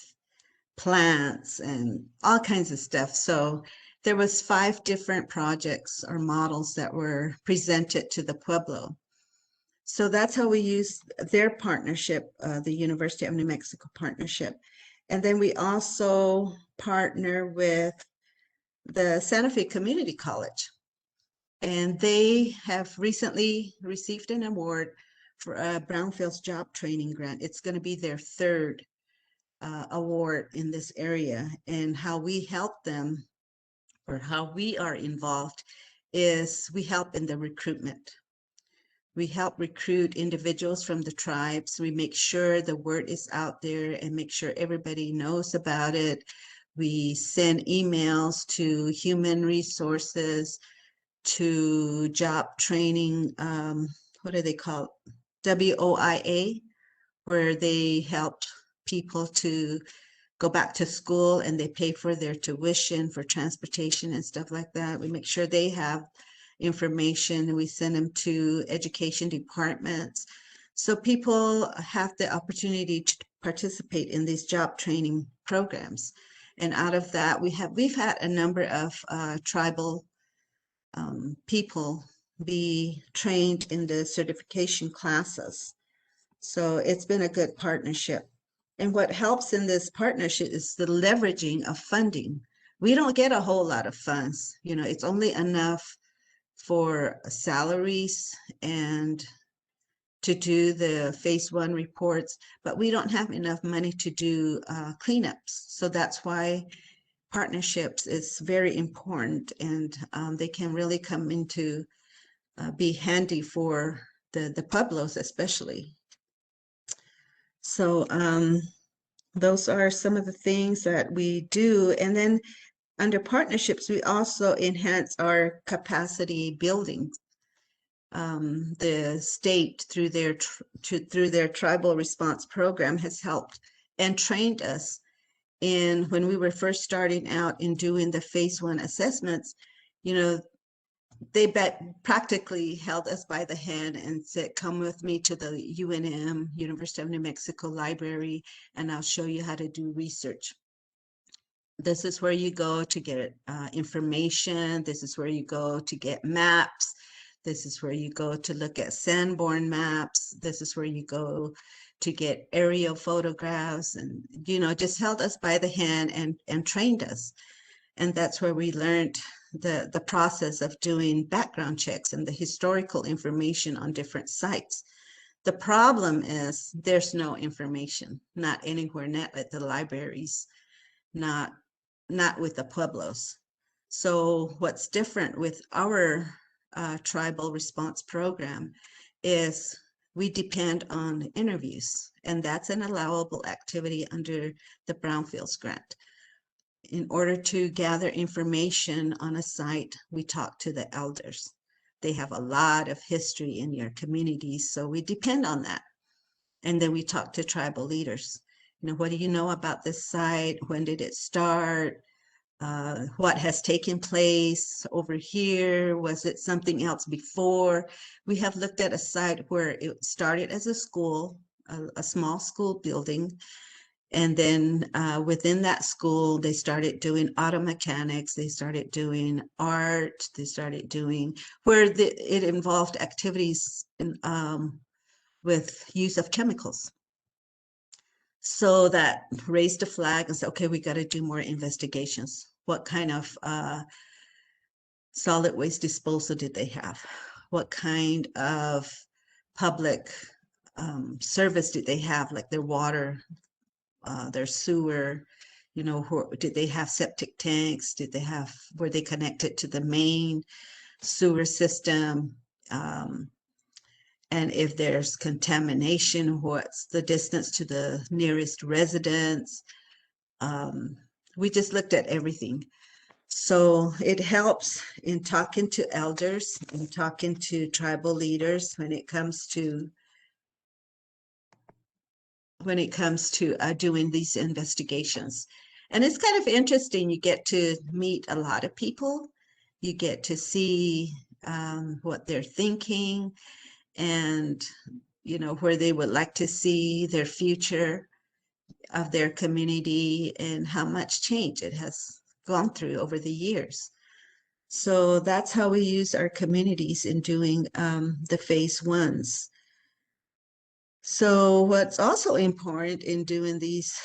plants and all kinds of stuff. So there was 5 different projects or models that were presented to the Pueblo. So that's how we use their partnership, the University of New Mexico partnership. And then we also partner with the Santa Fe Community College. And they have recently received an award for a Brownfields job training grant. It's going to be their 3rd award in this area. And how we help them, or how we are involved, is we help in the recruitment. We help recruit individuals from the tribes. We make sure the word is out there and make sure everybody knows about it. We send emails to human resources, to job training, what do they call it? WOIA, where they help people to go back to school and they pay for their tuition, for transportation and stuff like that. We make sure they have information, and we send them to education departments. So people have the opportunity to participate in these job training programs. And out of that, we've had a number of tribal people be trained in the certification classes. So it's been a good partnership. And what helps in this partnership is the leveraging of funding. We don't get a whole lot of funds. It's only enough for salaries and to do the phase 1 reports, but we don't have enough money to do cleanups. So that's why partnerships is very important, and they can really come into be handy for the Pueblos especially. So those are some of the things that we do. And then under partnerships, we also enhance our capacity building. The state, through their tribal response program, has helped and trained us in, when we were first starting out in doing the phase 1 assessments, they practically held us by the hand and said, come with me to the UNM, University of New Mexico library, and I'll show you how to do research. This is where you go to get information. This is where you go to get maps. This is where you go to look at Sanborn maps. This is where you go to get aerial photographs, and, you know, just held us by the hand and trained us. And that's where we learned the process of doing background checks and the historical information on different sites. The problem is there's no information, not anywhere, not at the libraries, not with the pueblos. So what's different with our tribal response program is we depend on interviews, and that's an allowable activity under the Brownfields grant. In order to gather information on a site, we talk to the elders. They have a lot of history in your communities, so we depend on that. And then we talk to tribal leaders. You know, what do you know about this site? When did it start? What has taken place over here? Was it something else before? We have looked at a site where it started as a school, a small school building. And then within that school, they started doing auto mechanics, they started doing art, they started doing where it involved activities with use of chemicals. So that raised a flag and said, okay, we got to do more investigations. What kind of solid waste disposal did they have? What kind of public service did they have, like their water, their sewer? You know, did they have septic tanks? Were they connected to the main sewer system? And if there's contamination, what's the distance to the nearest residence? We just looked at everything. So it helps in talking to elders and talking to tribal leaders when it comes to doing these investigations. And it's kind of interesting. You get to meet a lot of people. You get to see what they're thinking, and, you know, where they would like to see their future of their community and how much change it has gone through over the years. So that's how we use our communities in doing the phase ones. So what's also important in doing these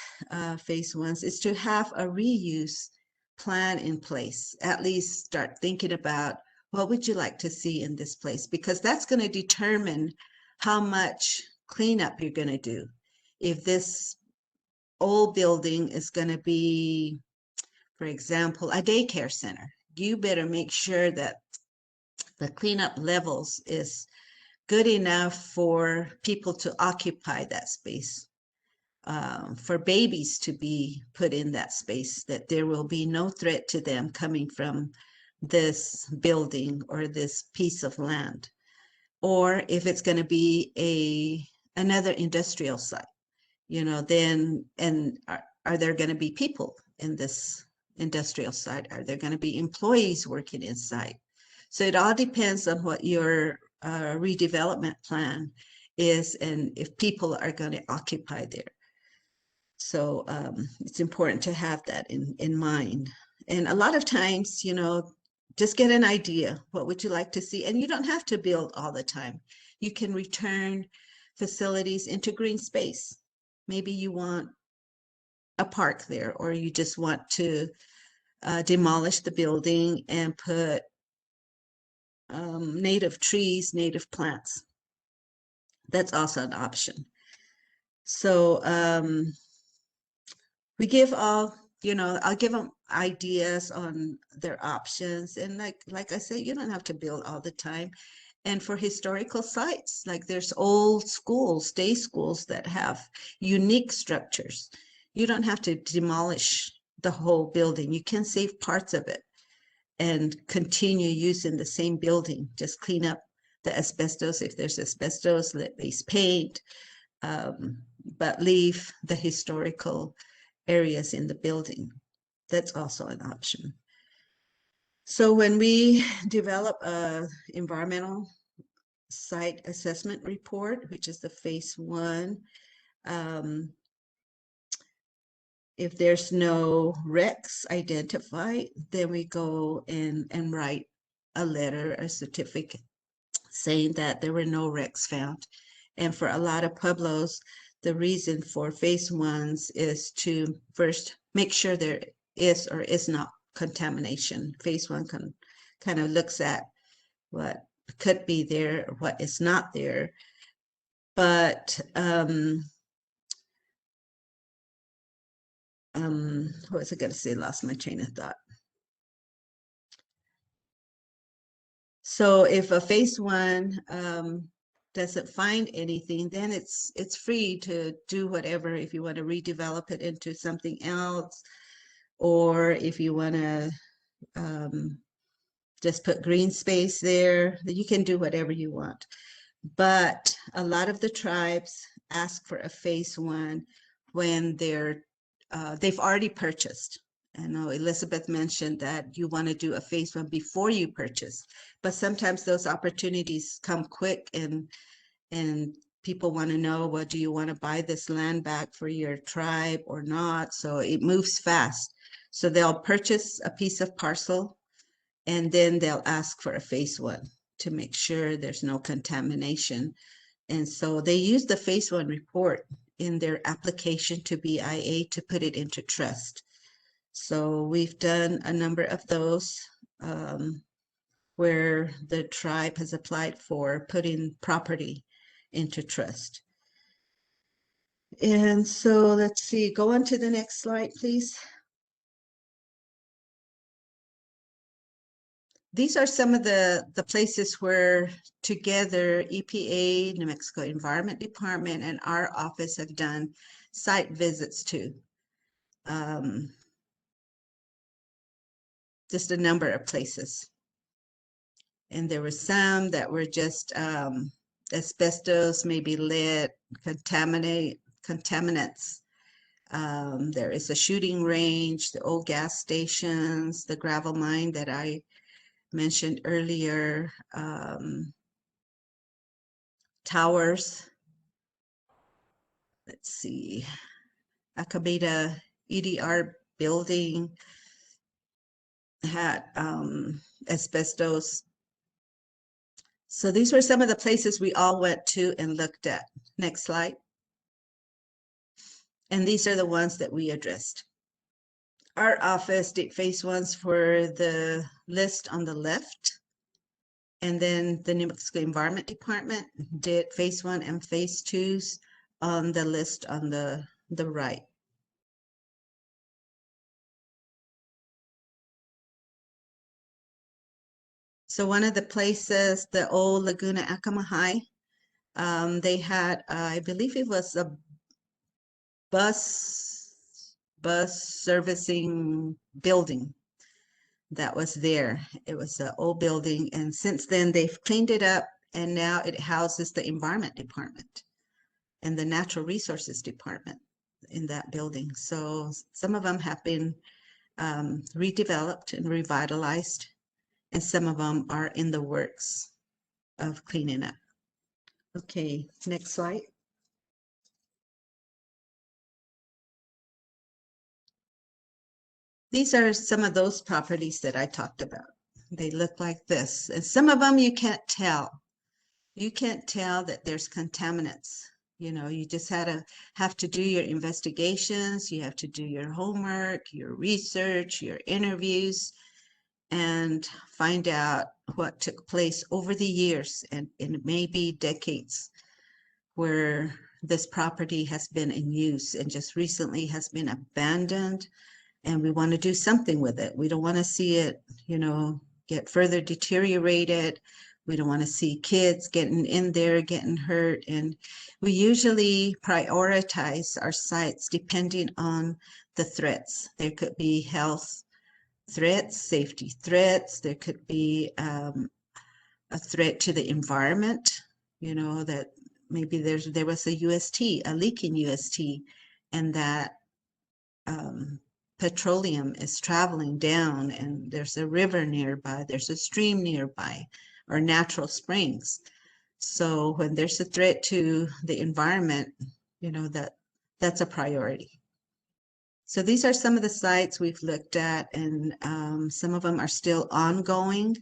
phase ones is to have a reuse plan in place. At least start thinking about, what would you like to see in this place? Because that's going to determine how much cleanup you're going to do. If this old building is going to be, for example, a daycare center, you better make sure that the cleanup levels is good enough for people to occupy that space, for babies to be put in that space, that there will be no threat to them coming from this building or this piece of land. Or if it's going to be another industrial site, you know, then, and are there going to be people in this industrial site? Are there going to be employees working inside? So it all depends on what your redevelopment plan is and if people are going to occupy there. So it's important to have that in mind. And a lot of times, you know, just get an idea. What would you like to see? And you don't have to build all the time. You can return facilities into green space. Maybe you want a park there, or you just want to demolish the building and put native trees, native plants. That's also an option. So we give all, you know, I'll give them ideas on their options. And like I said, you don't have to build all the time. And for historical sites, like there's old schools, day schools that have unique structures. You don't have to demolish the whole building. You can save parts of it and continue using the same building. Just clean up the asbestos. If there's asbestos, let base paint, but leave the historical areas in the building. That's also an option. So when we develop a environmental site assessment report, which is the phase one, If there's no wrecks identified, then we go and write a letter, a certificate saying that there were no wrecks found. And for a lot of pueblos, the reason for phase ones is to first make sure there is or is not contamination. Phase one kind of looks at what could be there, or what is not there. But what was I going to say? Lost my train of thought. So if a phase one doesn't find anything, then it's free to do whatever. If you want to redevelop it into something else, or if you want to just put green space there, you can do whatever you want. But a lot of the tribes ask for a phase one when they've already purchased. I know Elizabeth mentioned that you want to do a phase one before you purchase, but sometimes those opportunities come quick and people want to know, well, do you want to buy this land back for your tribe or not? So it moves fast. So they'll purchase a piece of parcel and then they'll ask for a phase one to make sure there's no contamination. And so they use the phase one report in their application to BIA to put it into trust. So we've done a number of those where the tribe has applied for putting property into trust. And so let's see, go on to the next slide, please. These are some of the places where together EPA, New Mexico Environment Department, and our office have done site visits to. Just a number of places. And there were some that were just asbestos, maybe lead, contaminants. There is a shooting range, the old gas stations, the gravel mine that I mentioned earlier, towers. Let's see, Acabita EDR building had asbestos. So these were some of the places we all went to and looked at. Next slide. And these are the ones that we addressed. Our office did phase ones for the list on the left. And then the New Mexico Environment Department did phase one and phase twos on the list on the right. So one of the places, the old Laguna Akamahai, they had, I believe it was a bus servicing building that was there. It was an old building, and since then they've cleaned it up, and now it houses the Environment Department and the Natural Resources Department in that building. So some of them have been redeveloped and revitalized, and some of them are in the works of cleaning up. Okay, next slide. These are some of those properties that I talked about. They look like this, and some of them you can't tell. You can't tell that there's contaminants. You know, you just have to do your investigations, you have to do your homework, your research, your interviews, and find out what took place over the years, and maybe decades, where this property has been in use and just recently has been abandoned, and we want to do something with it. We don't want to see it, you know, get further deteriorated. We don't want to see kids getting in there, getting hurt. And we usually prioritize our sites depending on the threats. There could be health threats, safety threats. There could be a threat to the environment, you know, that maybe there was a UST, a leaking UST, and that petroleum is traveling down, and there's a river nearby, there's a stream nearby, or natural springs. So when there's a threat to the environment, you know, that's a priority. So these are some of the sites we've looked at, and some of them are still ongoing.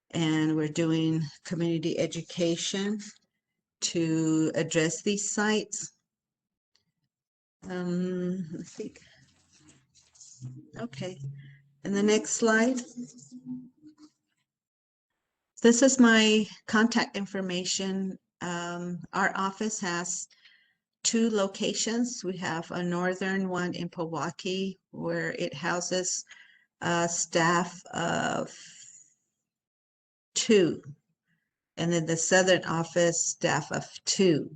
And we're doing community education to address these sites. Let's see. Okay, and the next slide. This is my contact information. Our office has 2 locations. We have a northern one in Pewaukee where it houses a staff of 2, and then the southern office staff of 2.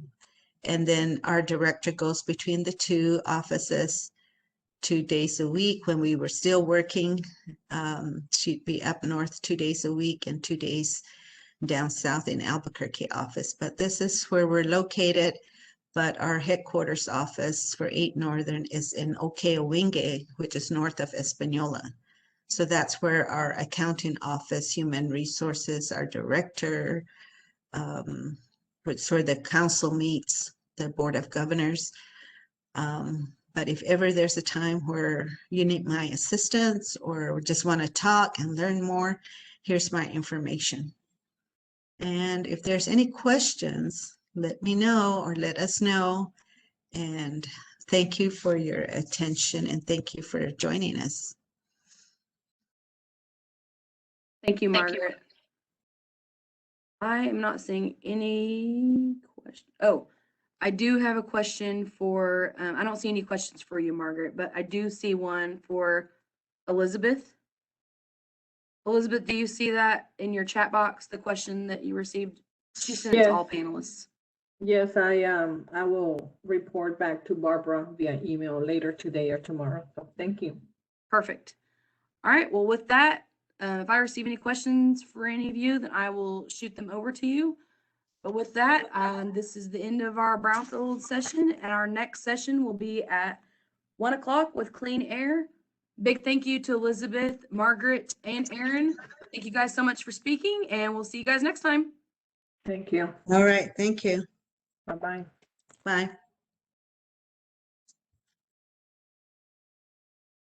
And then our director goes between the 2 offices 2 days a week. When we were still working, she'd be up north 2 days a week and 2 days down south in Albuquerque office. But this is where we're located. But our headquarters office for 8 Northern is in Okeowinge, which is north of Espanola. So that's where our accounting office, human resources, our director, it's where the council meets, the Board of Governors. But if ever there's a time where you need my assistance or just want to talk and learn more, here's my information. And if there's any questions, let me know or let us know. And thank you for your attention and thank you for joining us. Thank you, Margaret. I am not seeing any question. Oh, I do have a question for, I don't see any questions for you, Margaret, but I do see one for Elizabeth. Elizabeth, do you see that in your chat box, the question that you received? She sent it to all panelists. Yes, I will report back to Barbara via email later today or tomorrow. So thank you. Perfect. All right. Well, with that, if I receive any questions for any of you, then I will shoot them over to you. But with that, this is the end of our Brownfield session, and our next session will be at 1 o'clock with clean air. Big thank you to Elizabeth, Margaret, and Aaron. Thank you guys so much for speaking, and we'll see you guys next time. Thank you. All right. Thank you. Bye-bye. Bye.